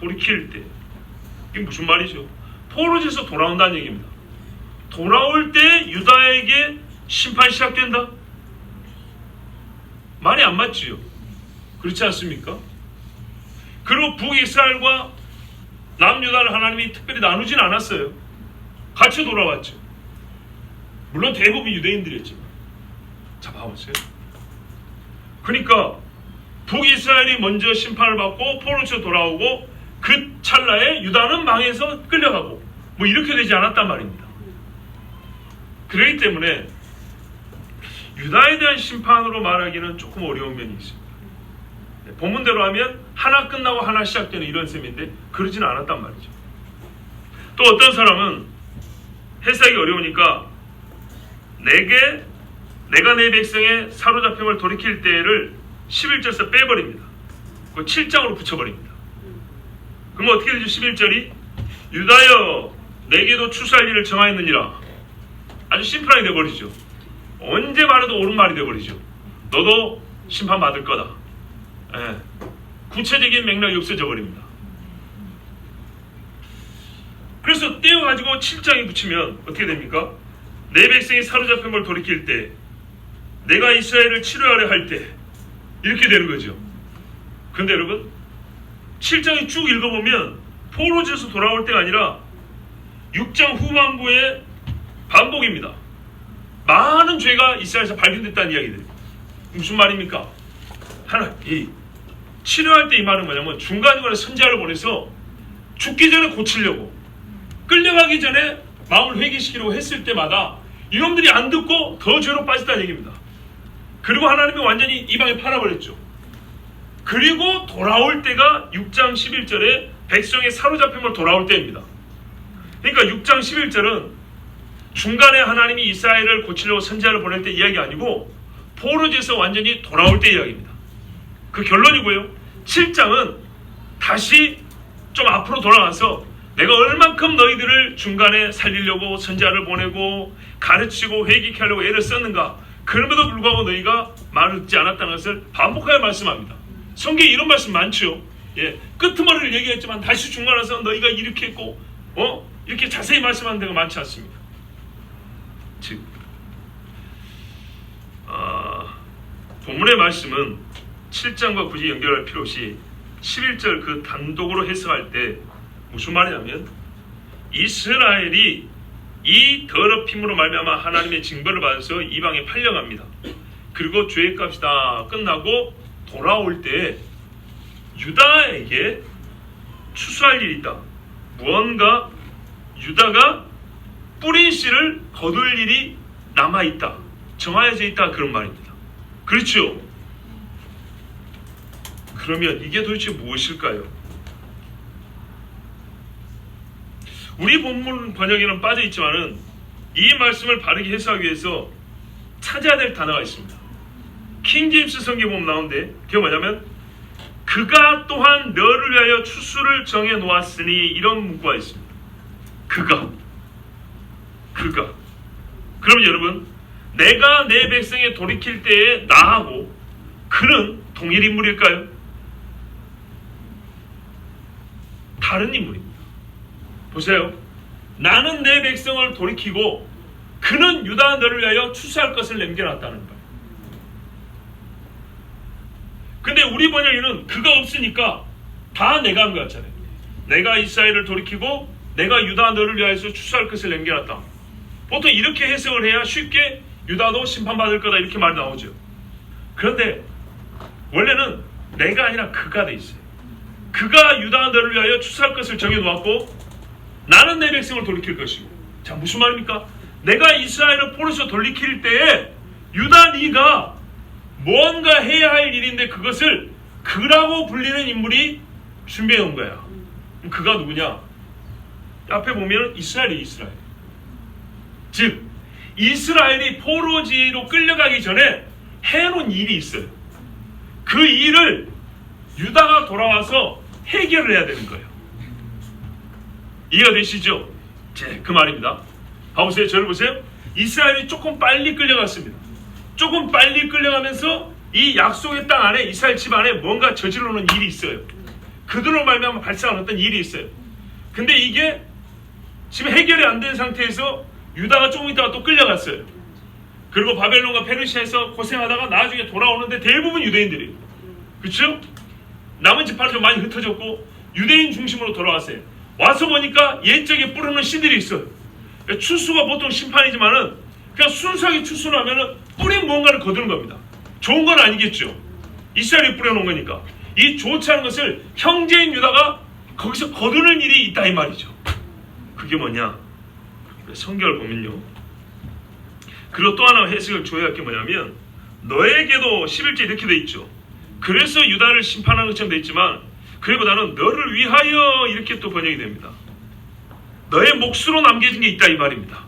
돌이킬 때 이게 무슨 말이죠? 포로지에서 돌아온다는 얘기입니다. 돌아올 때 유다에게 심판이 시작된다? 말이 안 맞지요. 그렇지 않습니까? 그리고 북이스라엘과 남유다를 하나님이 특별히 나누진 않았어요. 같이 돌아왔죠. 물론 대부분 유대인들이었지만. 자, 봐보세요. 그러니까 북이스라엘이 먼저 심판을 받고 포로로 돌아오고 그 찰나에 유다는 망해서 끌려가고 뭐 이렇게 되지 않았단 말입니다. 그렇기 때문에 유다에 대한 심판으로 말하기는 조금 어려운 면이 있습니다. 본문대로 하면 하나 끝나고 하나 시작되는 이런 셈인데 그러지는 않았단 말이죠. 또 어떤 사람은 해석이 어려우니까 내가 내 백성의 사로잡힘을 돌이킬 때를 11절에서 빼버립니다. 그 7장으로 붙여버립니다. 그럼 어떻게 되죠? 11절이 유다여 내게도 추수할 일을 정하였느니라. 아주 심플하게 돼버리죠. 언제 말해도 옳은 말이 돼버리죠. 너도 심판받을 거다. 예. 구체적인 맥락이 없어져 버립니다. 그래서 떼어가지고 7장에 붙이면 어떻게 됩니까? 내 백성이 사로잡힘을 돌이킬 때 내가 이스라엘을 치료하려 할 때 이렇게 되는 거죠. 근데 여러분 7장이 쭉 읽어보면 포로지에서 돌아올 때가 아니라 6장 후반부의 반복입니다. 많은 죄가 이스라엘에서 발견됐다는 이야기들. 무슨 말입니까? 치료할 때 이 말은 뭐냐면 중간중간에 선지자를 보내서 죽기 전에 고치려고, 끌려가기 전에 마음을 회개시키려고 했을 때마다 이놈들이 안 듣고 더 죄로 빠졌다는 얘기입니다. 그리고 하나님이 완전히 이방에 팔아버렸죠. 그리고 돌아올 때가 6장 11절에 백성의 사로잡힘으로 돌아올 때입니다. 그러니까 6장 11절은 중간에 하나님이 이스라엘을 고치려고 선지자를 보낼 때 이야기 아니고 포로지에서 완전히 돌아올 때 이야기입니다. 그 결론이고요. 7장은 다시 좀 앞으로 돌아가서 내가 얼만큼 너희들을 중간에 살리려고 선지자를 보내고 가르치고 회개케 하려고 애를 썼는가. 그럼에도 불구하고 너희가 말을 듣지 않았다는 것을 반복하여 말씀합니다. 성경에 이런 말씀 많죠. 끄트머리를 얘기했지만 다시 중간에 와서 너희가 이렇게 했고 이렇게 자세히 말씀하는 데가 많지 않습니다. 즉 본문의 말씀은 7장과 굳이 연결할 필요 없이 11절 그 단독으로 해석할 때 무슨 말이냐면 이스라엘이 이 더럽힘으로 말미암아 하나님의 징벌을 받아서 이방에 팔려갑니다. 그리고 죄의 값이 다 끝나고 돌아올 때 유다에게 추수할 일이 있다. 무언가 유다가 뿌린 씨를 거둘 일이 남아있다. 정하여져 있다. 그런 말입니다. 그렇죠? 그러면 이게 도대체 무엇일까요? 우리 본문 번역에는 빠져있지만은 이 말씀을 바르게 해석하기 위해서 찾아야 될 단어가 있습니다. 킹제임스 성경 보면 나오는데 그게 뭐냐면 그가 또한 너를 위하여 추수를 정해 놓았으니 이런 문구가 있습니다. 그가 그러면 여러분 내가 내 백성에 돌이킬 때에 나하고 그는 동일 인물일까요? 다른 인물입니다. 보세요. 나는 내 백성을 돌이키고 그는 유다 너를 위하여 추수할 것을 남겨놨다는 거예요. 근데 우리 번역에는 그가 없으니까 다 내가 한 것 같잖아요. 내가 이스라엘을 돌이키고 내가 유다 너를 위하여서 추수할 것을 남겨놨다. 보통 이렇게 해석을 해야 쉽게 유다도 심판받을 거다 이렇게 말이 나오죠. 그런데 원래는 내가 아니라 그가 돼 있어요. 그가 유다 너를 위하여 추수할 것을 정해놓았고 나는 내 백성을 돌이킬 것이고. 자, 무슨 말입니까? 내가 이스라엘을 포로에서 돌이킬 때에 유다 네가 뭔가 해야 할 일인데 그것을 그라고 불리는 인물이 준비해 놓은 거야. 그가 누구냐? 앞에 보면 이스라엘이 이스라엘. 즉 이스라엘이 포로지로 끌려가기 전에 해놓은 일이 있어요. 그 일을 유다가 돌아와서 해결을 해야 되는 거예요. 이해가 되시죠? 그 말입니다. 봐보세요. 저를 보세요. 이스라엘이 조금 빨리 끌려갔습니다. 조금 빨리 끌려가면서 이 약속의 땅 안에 이스라엘 집 안에 뭔가 저질러 놓은 일이 있어요. 그들로 말미암아 발생한 어떤 일이 있어요. 근데 이게 지금 해결이 안 된 상태에서 유다가 조금 있다가 또 끌려갔어요. 그리고 바벨론과 페르시아에서 고생하다가 나중에 돌아오는데 대부분 유대인들이에요. 그렇죠? 남은 지파는 좀 많이 흩어졌고 유대인 중심으로 돌아왔어요. 와서 보니까 옛적에 뿌려놓은 신들이 있어요. 추수가 보통 심판이지만은 그냥 순수하게 추수를 하면은 뿌린 뭔가를 거두는 겁니다. 좋은 건 아니겠죠. 이스라엘이 뿌려놓은 거니까. 이 좋지 않은 것을 형제인 유다가 거기서 거두는 일이 있다 이 말이죠. 그게 뭐냐? 성경을 보면요. 그리고 또 하나 해석을 줘야 할 게 뭐냐면 너에게도 11절 이렇게 돼 있죠. 그래서 유다를 심판하는 것처럼 돼 있지만 그보다는 너를 위하여 이렇게 또 번역이 됩니다. 너의 몫으로 남겨진 게 있다 이 말입니다.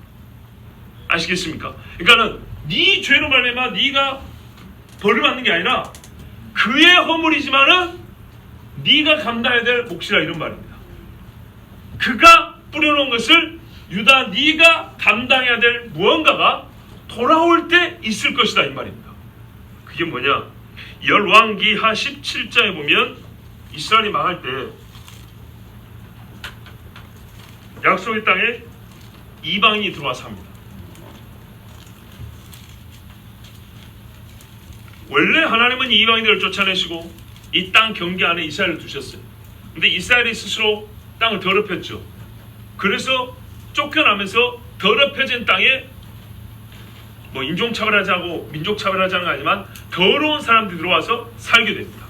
아시겠습니까? 그러니까는 네 죄로 말미암아 네가 벌을 받는 게 아니라 그의 허물이지만은 네가 감당해야 될 몫이라 이런 말입니다. 그가 뿌려놓은 것을 유다 네가 감당해야 될 무언가가 돌아올 때 있을 것이다 이 말입니다. 그게 뭐냐? 열왕기하 17장에 보면 이스라엘이 망할 때 약속의 땅에 이방인이 들어와서 합니다. 원래 하나님은 이방인들을 쫓아내시고 이 땅 경계 안에 이스라엘을 두셨어요. 근데 이스라엘이 스스로 땅을 더럽혔죠. 그래서 쫓겨나면서 더럽혀진 땅에 뭐 인종차별하자고 민족차별하자는 거 아니지만 더러운 사람들이 들어와서 살게 됩니다.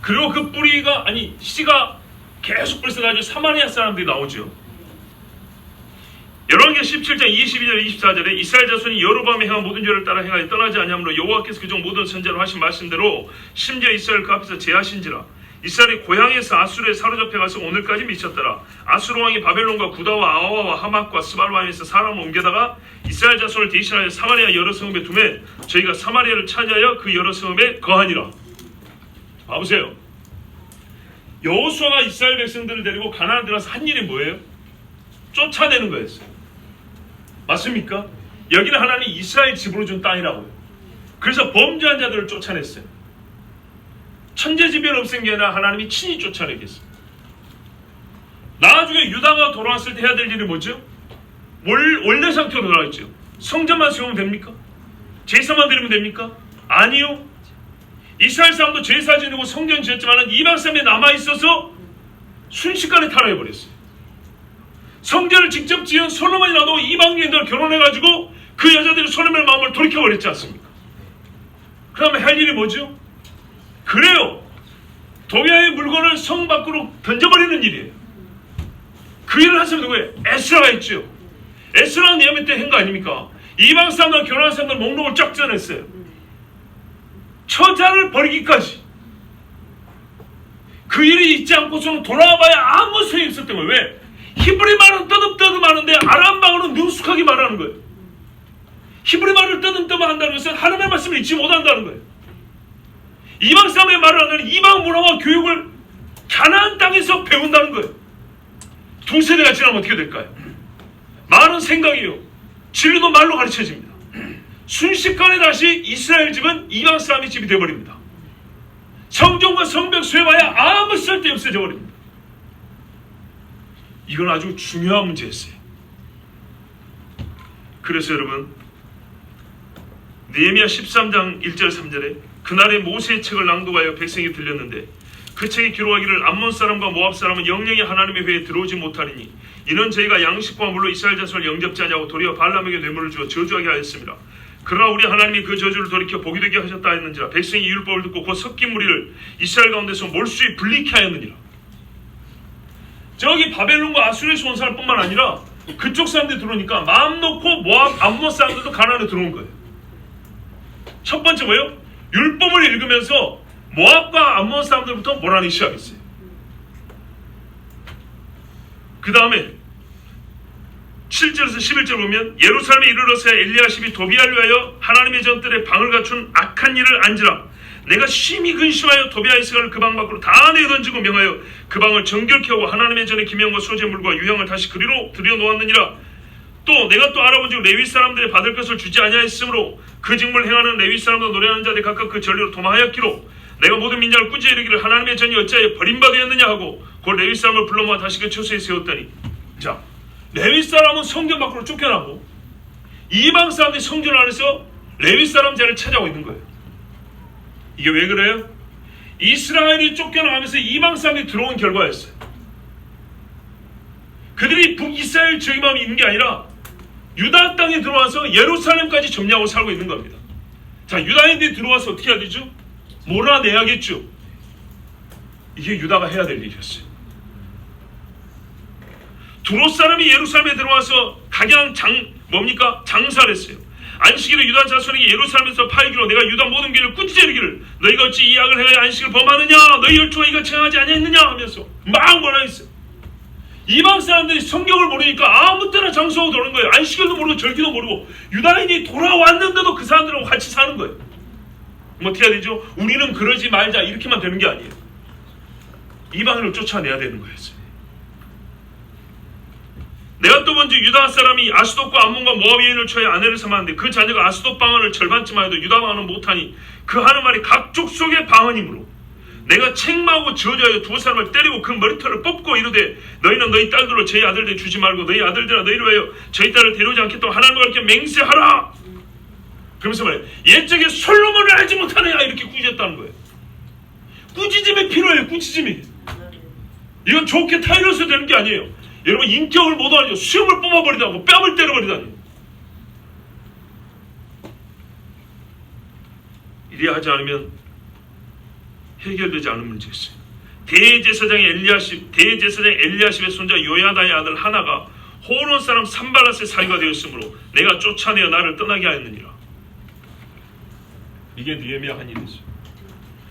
그리고 그 뿌리가 씨가 계속 불쑥가지고 사마리아 사람들이 나오죠. 열왕기 17장 22절 24절에 이스라엘 자손이 여로보암이 행한 모든 죄를 따라 행하여 떠나지 아니하므로 여호와께서 그중 모든 선지자로 하신 말씀대로 심지어 이스라엘 그 앞에서 제하신지라. 이스라엘이 고향에서 아수르에 사로잡혀 가서 오늘까지 미쳤더라. 아수르 왕이 바벨론과 구다와 아와와 하맛과 스발와임에서 사람을 옮겨다가 이스라엘 자손을 대신하여 사마리아 여러 성읍에 두매 저희가 사마리아를 차지하여 그 여러 성읍에 거하니라. 봐보세요. 여호수아가 이스라엘 백성들을 데리고 가나안 들어가서 한 일이 뭐예요? 쫓아내는 거였어요. 맞습니까? 여기는 하나님이 이스라엘 집으로 준 땅이라고요. 그래서 범죄한 자들을 쫓아냈어요. 천재지변 없앤 게 아니라 하나님이 친히 쫓아내겠어요. 나중에 유다가 돌아왔을 때 해야 될 일이 뭐죠? 원래 상태로 돌아왔죠. 성전만 세우면 됩니까? 제사만 드리면 됩니까? 아니요. 이스라엘 사람도 제사 지내고 성전 지었지만 이방 사람이 남아있어서 순식간에 타락해버렸어요. 성전을 직접 지은 솔로몬이라도 이방 여인들 결혼해가지고 그 여자들이 솔로몬의 마음을 돌이켜버렸지 않습니까? 그러면 할 일이 뭐죠? 그래요. 도비아의 물건을 성 밖으로 던져버리는 일이에요. 그 일을 하시면 누구예요? 에스라가 있죠. 에스라는 예언 때 한 거 아닙니까? 이방 사람들 결혼한 사람들 목록을 쫙 짜냈어요. 처자를 버리기까지. 그 일이 있지 않고서는 돌아와봐야 아무 소용이 없었던 거예요. 왜? 히브리 말은 떠듬떠듬 하는데 아람 방언은 능숙하게 말하는 거예요. 히브리 말을 떠듬떠듬 한다는 것은 하나님의 말씀을 잊지 못한다는 거예요. 이방 사람의 말을 하는 이방 문화와 교육을 가나안 땅에서 배운다는 거예요. 두 세대가 지나면 어떻게 될까요? 말은 생각이요. 진리도 말로 가르쳐집니다. 순식간에 다시 이스라엘 집은 이방 사람의 집이 되어버립니다. 성전과 성벽 수해봐야 아무 쓸데 없어져 버립니다. 이건 아주 중요한 문제였어요. 그래서 여러분 느헤미야 13장 1절 3절에 그날에 모세의 책을 낭독하여 백성이 들렸는데 그 책이 기록하기를 암몬 사람과 모압 사람은 영영이 하나님의 회에 들어오지 못하리니 이는 저희가 양식과 물로 이스라엘 자손을 영접지 아니하고 도리어 발람에게 뇌물을 주어 저주하게 하였습니다. 그러나 우리 하나님이 그 저주를 돌이켜 복이 되게 하셨다 했는지라 백성이 이 율법을 듣고 곧 섞인 무리를 이스라엘 가운데서 몰수히 분리케 하였느니라. 저기 바벨론과 아수르에서 온 사람뿐만 아니라 그쪽 사람들이 들어오니까 마음 놓고 모압, 암몬 사람들도 가나안에 들어온 거예요. 첫 번째 뭐예요? 율법을 읽으면서 모압과 암몬 사람들부터 몰아내기 시작했어요. 그 다음에 7절에서 11절 보면 예루살렘에 이르러서 엘리야십이 도비아를 위하여 하나님의 전들의 방을 갖춘 악한 일을 안지라 내가 심히 근심하여 도비아의 스가를 그 방 밖으로 다 내던지고 명하여 그 방을 정결케 하고 하나님의 전의 기명과 소재물과 유향을 다시 그리로 들여놓았느니라. 또 내가 또 알아본즉 레위 사람들이 받을 것을 주지 아니하였으므로 그 직무를 행하는 레위 사람과 노래하는 자들이 각각 그 전례로 도망하였기로 내가 모든 민족을 꾸짖어 이르기를 하나님의 전이 어찌하여 버림받았느냐 하고 곧 레위 사람을 불러 모아 다시 그 처소에 세웠더니 자 레위 사람은 성전 밖으로 쫓겨나고 이방 사람들이 성전 안에서 레위 사람 자리를 차지하고 있는 거예요. 이게 왜 그래요? 이스라엘이 쫓겨나가면서 이방 사람이 들어온 결과였어요. 그들이 북이스라엘 저기만 있는 게 아니라 유다 땅에 들어와서 예루살렘까지 점령하고 살고 있는 겁니다. 자, 유다인들이 들어와서 어떻게 해야 되죠? 몰아내야겠죠. 이게 유다가 해야 될 일이었어요. 두로 사람이 예루살렘에 들어와서 각양 장사를 했어요. 안식일에 유다 자손에게 예루살렘에서 팔기로 내가 유다 모든 길을 꾸짖어 이르기를 너희가 어찌 이 악을 행하여 안식을 범하느냐 너희 혈통과 이가 청하지 아니했느냐 하면서 막 뭐라 했어요. 이방 사람들이 성경을 모르니까 아무 때나 장수하고 도는 거예요. 안식일도 모르고 절기도 모르고 유다인이 돌아왔는데도 그 사람들하고 같이 사는 거예요. 뭐 어떻게 해야 되죠? 우리는 그러지 말자 이렇게만 되는 게 아니에요. 이방인을 쫓아내야 되는 거였어요. 내가 또 먼저 유다 사람이 아스돗과 암몬과 모압 여인을 처해 아내를 삼았는데 그 자녀가 아스돗 방언을 절반쯤 하여도 유다 방언은 못하니 그 하는 말이 각 족속의 방언이므로 내가 책망하고 저주하여 두 사람을 때리고 그 머리털을 뽑고 이르되 너희는 너희 딸들로 저희 아들들 주지 말고 너희 아들들아 너희를 위하여 저희 딸을 데려오지 않겠다고 하나님과 이렇게 맹세하라. 그러면서 말해 옛적에 솔로몬을 알지 못하느냐 이렇게 꾸짖었다는 거예요. 꾸짖음이 필요해요. 꾸짖음이. 이건 좋게 타이러서 되는 게 아니에요. 여러분 인격을 못 알죠. 수염을 뽑아버리다고 뺨을 때려버리다니. 이리 하지 않으면 해결되지 않은 문제였어요. 대제사장 엘리야십의 손자 요야다의 아들 하나가 호론 사람 산발랏의 사위가 되었으므로 내가 쫓아내어 나를 떠나게 하였느니라. 이게 느헤미야 한 일이죠.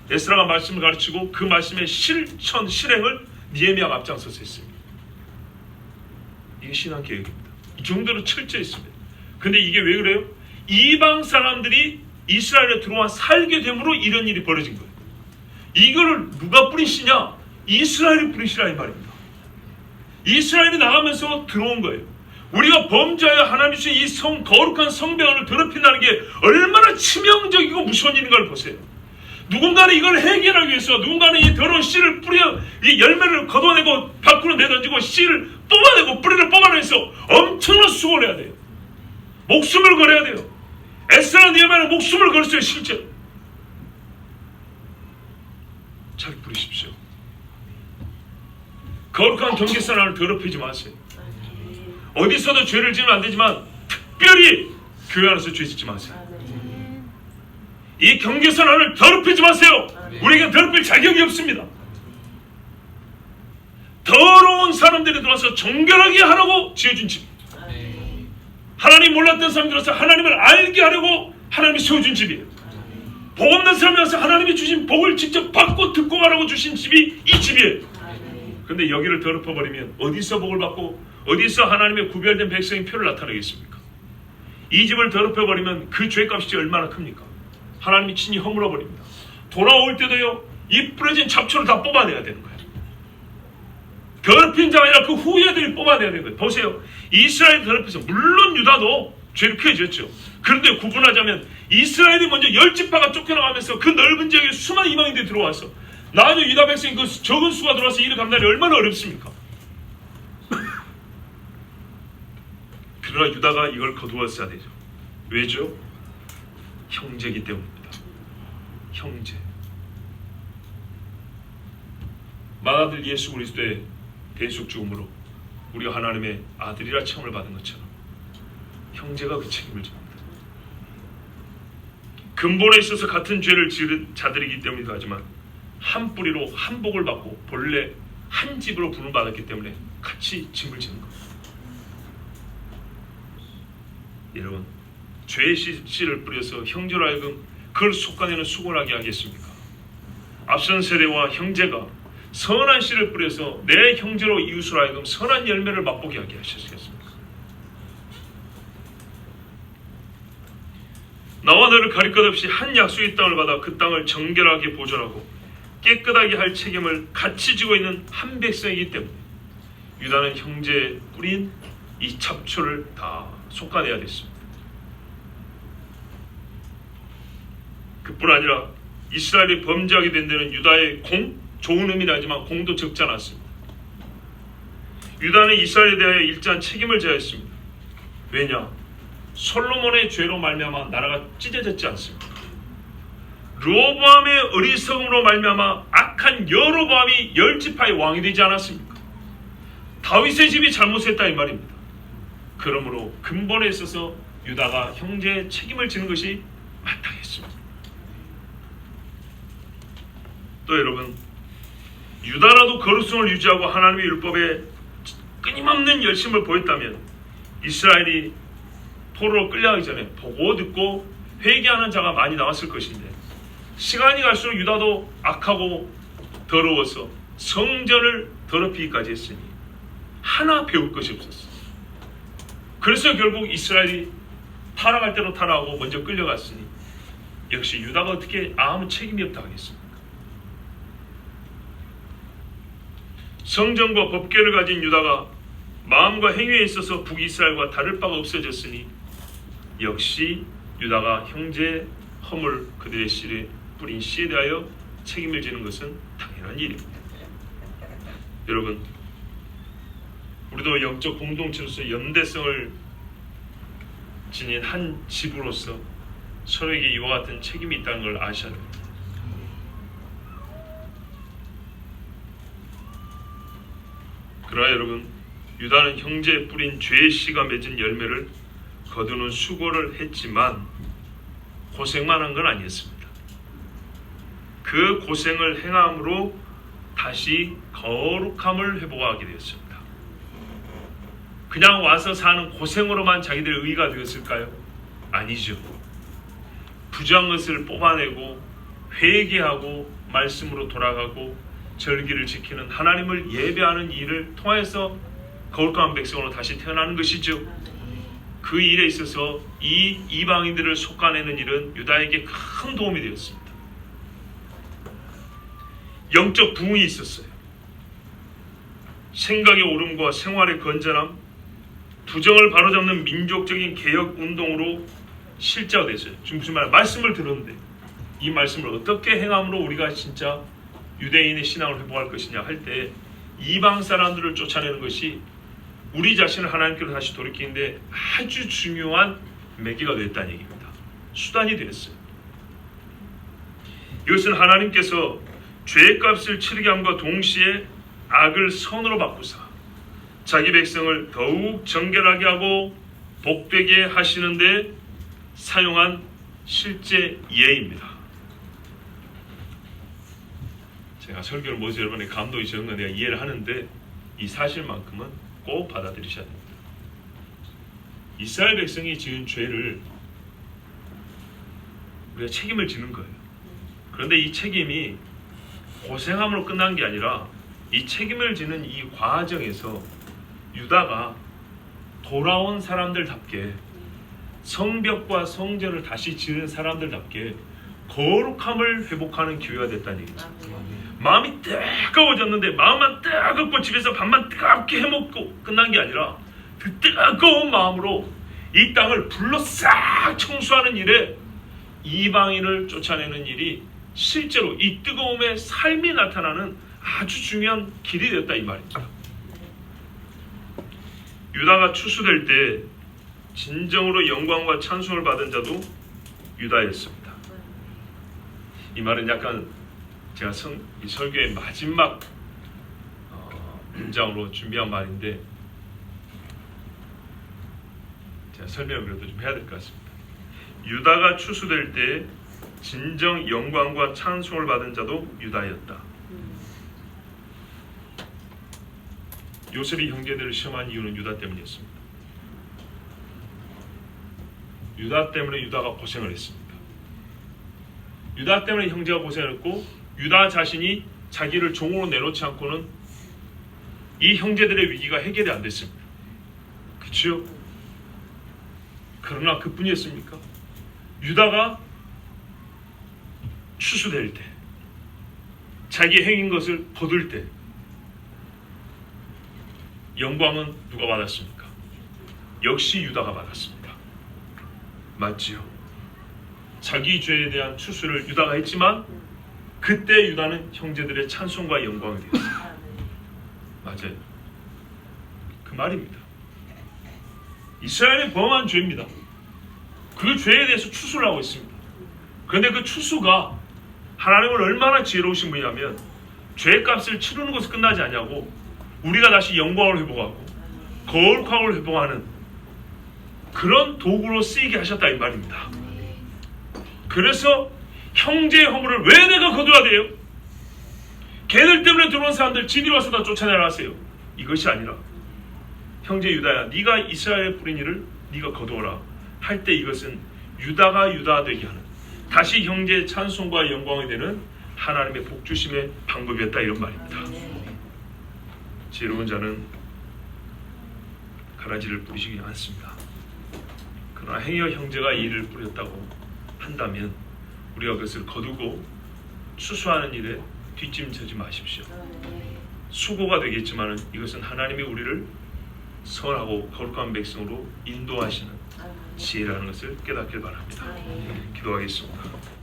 에스라가 말씀을 가르치고 그 말씀의 실행을 느헤미야가 앞장서서 했습니다. 이게 신앙 계획입니다. 이 정도로 철저했습니다. 근데 이게 왜 그래요? 이방 사람들이 이스라엘에 들어와 살게 됨으로 이런 일이 벌어진 거예요. 이거를 누가 뿌린 씨냐? 이스라엘이 뿌린 씨라 이 말입니다. 이스라엘이 나가면서 들어온 거예요. 우리가 범죄하여 하나님 주신 이 거룩한 성벽을 더럽힌다는 게 얼마나 치명적이고 무서운 일인가를 보세요. 누군가는 이걸 해결하기 위해서 누군가는 이 더러운 씨를 뿌려 이 열매를 걷어내고 밖으로 내던지고 씨를 뽑아내고 뿌리를 뽑아내서 엄청난 수고를 해야 돼요. 목숨을 걸어야 돼요. 에스라 느헤미야는 목숨을 걸었어요. 실제로. 잘 부르십시오. 거룩한 경계선 안을 더럽히지 마세요. 어디서도 죄를 지으면 안 되지만 특별히 교회 안에서 죄 짓지 마세요. 이 경계선 안을 더럽히지 마세요. 우리에게 더럽힐 자격이 없습니다. 더러운 사람들이 들어와서 정결하게 하라고 지어준 집, 하나님 몰랐던 사람들이 들어와서 하나님을 알게 하려고 하나님이 세워준 집이에요. 복 없는 사람이 와서 하나님이 주신 복을 직접 받고 듣고 가라고 주신 집이 이 집이에요. 근데 여기를 더럽혀버리면 어디서 복을 받고 어디서 하나님의 구별된 백성의 표를 나타내겠습니까? 이 집을 더럽혀버리면 그 죄값이 얼마나 큽니까? 하나님이 친히 허물어버립니다. 돌아올 때도요, 이 뿌려진 잡초를 다 뽑아내야 되는 거예요. 더럽힌 자가 아니라 그 후예들이 뽑아내야 되는 거예요. 보세요. 이스라엘이 더럽혀서 물론 유다도 죄를 피해졌죠. 그런데 구분하자면 이스라엘이 먼저 10지파가 쫓겨나가면서 그 넓은 지역에 수많은 이방인들이 들어와서 나중에 유다 백성이 그 적은 수가 들어와서 이를 감당하기 얼마나 어렵습니까? 그러나 유다가 이걸 거두었어야 되죠. 왜죠? 형제이기 때문입니다. 형제. 맏아들 예수 그리스도의 대속 죽음으로 우리가 하나님의 아들이라 칭함을 받은 것처럼 형제가 그 책임을 집니다. 근본에 있어서 같은 죄를 지은 자들이기 때문이기도 하지만 한 뿌리로 한 복을 받고 본래 한 집으로 부름받았기 때문에 같이 짐을 지는 겁니다. 여러분, 죄의 씨를 뿌려서 형제로 하여금 그걸 속아내는 수고를 하게 하겠습니까? 앞선 세대와 형제가 선한 씨를 뿌려서 내 형제로 이웃으로 하여금 선한 열매를 맛보게 하게 하시겠습니까? 나와 너를 가릴 것 없이 한 약속의 땅을 받아 그 땅을 정결하게 보존하고 깨끗하게 할 책임을 같이 지고 있는 한 백성이기 때문에 유다는 형제에 뿌린 이 잡초를 다 솎아내야 됐습니다. 그뿐 아니라 이스라엘이 범죄하게 된 데는 유다의 좋은 의미는 하지만 공도 적지 않았습니다. 유다는 이스라엘에 대하여 일정한 책임을 져야 했습니다. 왜냐? 솔로몬의 죄로 말미암아 나라가 찢어졌지 않습니까? 르호보암의 어리석음으로 말미암아 악한 여로보암이 10지파의 왕이 되지 않았습니까? 다윗의 집이 잘못했다 이 말입니다. 그러므로 근본에 있어서 유다가 형제의 책임을 지는 것이 마땅했습니다. 또 여러분, 유다라도 거룩성을 유지하고 하나님의 율법에 끊임없는 열심을 보였다면 이스라엘이 포로로 끌려가기 전에 보고 듣고 회개하는 자가 많이 나왔을 것인데 시간이 갈수록 유다도 악하고 더러워서 성전을 더럽히기까지 했으니 하나 배울 것이 없었어요. 그래서 결국 이스라엘이 타락할 대로 타락하고 먼저 끌려갔으니 역시 유다가 어떻게 아무 책임이 없다 하겠습니까? 성전과 법궤를 가진 유다가 마음과 행위에 있어서 북이스라엘과 다를 바가 없어졌으니 역시 유다가 형제의 허물 그들의 씨에 뿌린 씨에 대하여 책임을 지는 것은 당연한 일입니다. 여러분, 우리도 영적 공동체로서 연대성을 지닌 한 집으로서 서로에게 이와 같은 책임이 있다는 걸 아셔야 됩니다. 그러나 여러분, 유다는 형제에 뿌린 죄의 씨가 맺은 열매를 거두는 수고를 했지만 고생만 한 건 아니었습니다. 그 그 고생을 행함으로 다시 거룩함을 회복하게 되었습니다. 그냥 와서 사는 고생으로만 자기들의 의가 되었을까요? 아니죠. 부정한 것을 뽑아내고 회개하고 말씀으로 돌아가고 절기를 지키는 하나님을 예배하는 일을 통해서 거룩한 백성으로 다시 태어나는 것이죠. 그 일에 있어서 이 이방인들을 솎아내는 일은 유다에게 큰 도움이 되었습니다. 영적 부흥이 있었어요. 생각의 오름과 생활의 건전함, 부정을 바로잡는 민족적인 개혁 운동으로 실제화됐어요. 지금 무슨 말씀을 들었는데 이 말씀을 어떻게 행함으로 우리가 진짜 유대인의 신앙을 회복할 것이냐 할 때 이방 사람들을 쫓아내는 것이 우리 자신을 하나님께로 다시 돌이키는데 아주 중요한 매개가 됐다는 얘기입니다. 수단이 됐어요. 이것은 하나님께서 죄의 값을 치르게 함과 동시에 악을 선으로 바꾸사 자기 백성을 더욱 정결하게 하고 복되게 하시는데 사용한 실제 예입니다. 제가 설교를 모두 여러분의 감동이 적은 건 내가 이해를 하는데 이 사실만큼은 꼭 받아들이셔야 됩니다. 이스라엘 백성이 지은 죄를 우리가 책임을 지는 거예요. 그런데 이 책임이 고생함으로 끝난 게 아니라 이 책임을 지는 이 과정에서 유다가 돌아온 사람들답게 성벽과 성전을 다시 지은 사람들답게 거룩함을 회복하는 기회가 됐다는 얘기죠. 마음이 뜨거워졌는데 마음만 뜨겁고 집에서 밥만 뜨겁게 해먹고 끝난 게 아니라 그 뜨거운 마음으로 이 땅을 불로 싹 청소하는 일에 이방인을 쫓아내는 일이 실제로 이 뜨거움의 삶이 나타나는 아주 중요한 길이 되었다 이 말입니다. 유다가 추수될 때 진정으로 영광과 찬송을 받은 자도 유다였습니다. 이 말은 약간 제가 이 설교의 마지막 문장으로 준비한 말인데 제가 설명을 그래도 좀 해야 될 것 같습니다. 유다가 추수될 때 진정 영광과 찬송을 받은 자도 유다였다. 요셉이 형제들을 시험한 이유는 유다 때문이었습니다. 유다 때문에 유다가 고생을 했습니다. 유다 때문에 형제가 고생을 했고 유다 자신이 자기를 종으로 내놓지 않고는 이 형제들의 위기가 해결이 안 됐습니다. 그렇죠? 그러나 그뿐이었습니까? 유다가 추수될 때 자기 행인 것을 거둘 때 영광은 누가 받았습니까? 역시 유다가 받았습니다. 맞지요? 자기 죄에 대한 추수를 유다가 했지만 그때 유다는 형제들의 찬송과 영광이 되었습니다. 맞아요. 그 말입니다. 이스라엘이 범한 죄입니다. 그 죄에 대해서 추수를 하고 있습니다. 그런데 그 추수가 하나님을 얼마나 지혜로우신 분이냐면 죄값을 치르는 것을 끝나지 않냐고 우리가 다시 영광을 회복하고 거룩함을 회복하는 그런 도구로 쓰이게 하셨다 이 말입니다. 그래서 형제의 허물을 왜 내가 거둬야 돼요? 걔들 때문에 들어온 사람들 진이 와서 다 쫓아내라 하세요. 이것이 아니라 형제 유다야 네가 이스라엘의 뿌린 일을 네가 거두어라 할 때 이것은 유다가 유다 되게 하는 다시 형제의 찬송과 영광이 되는 하나님의 복주심의 방법이었다 이런 말입니다. 지혜로운 자는 가라지를 뿌리시지 않습니다. 그러나 행여 형제가 이를 뿌렸다고 한다면 우리가 그것을 거두고 추수하는 일에 뒷짐지지 마십시오. 수고가 되겠지만 이것은 하나님이 우리를 선하고 거룩한 백성으로 인도하시는 지혜라는 것을 깨닫길 바랍니다. 기도하겠습니다.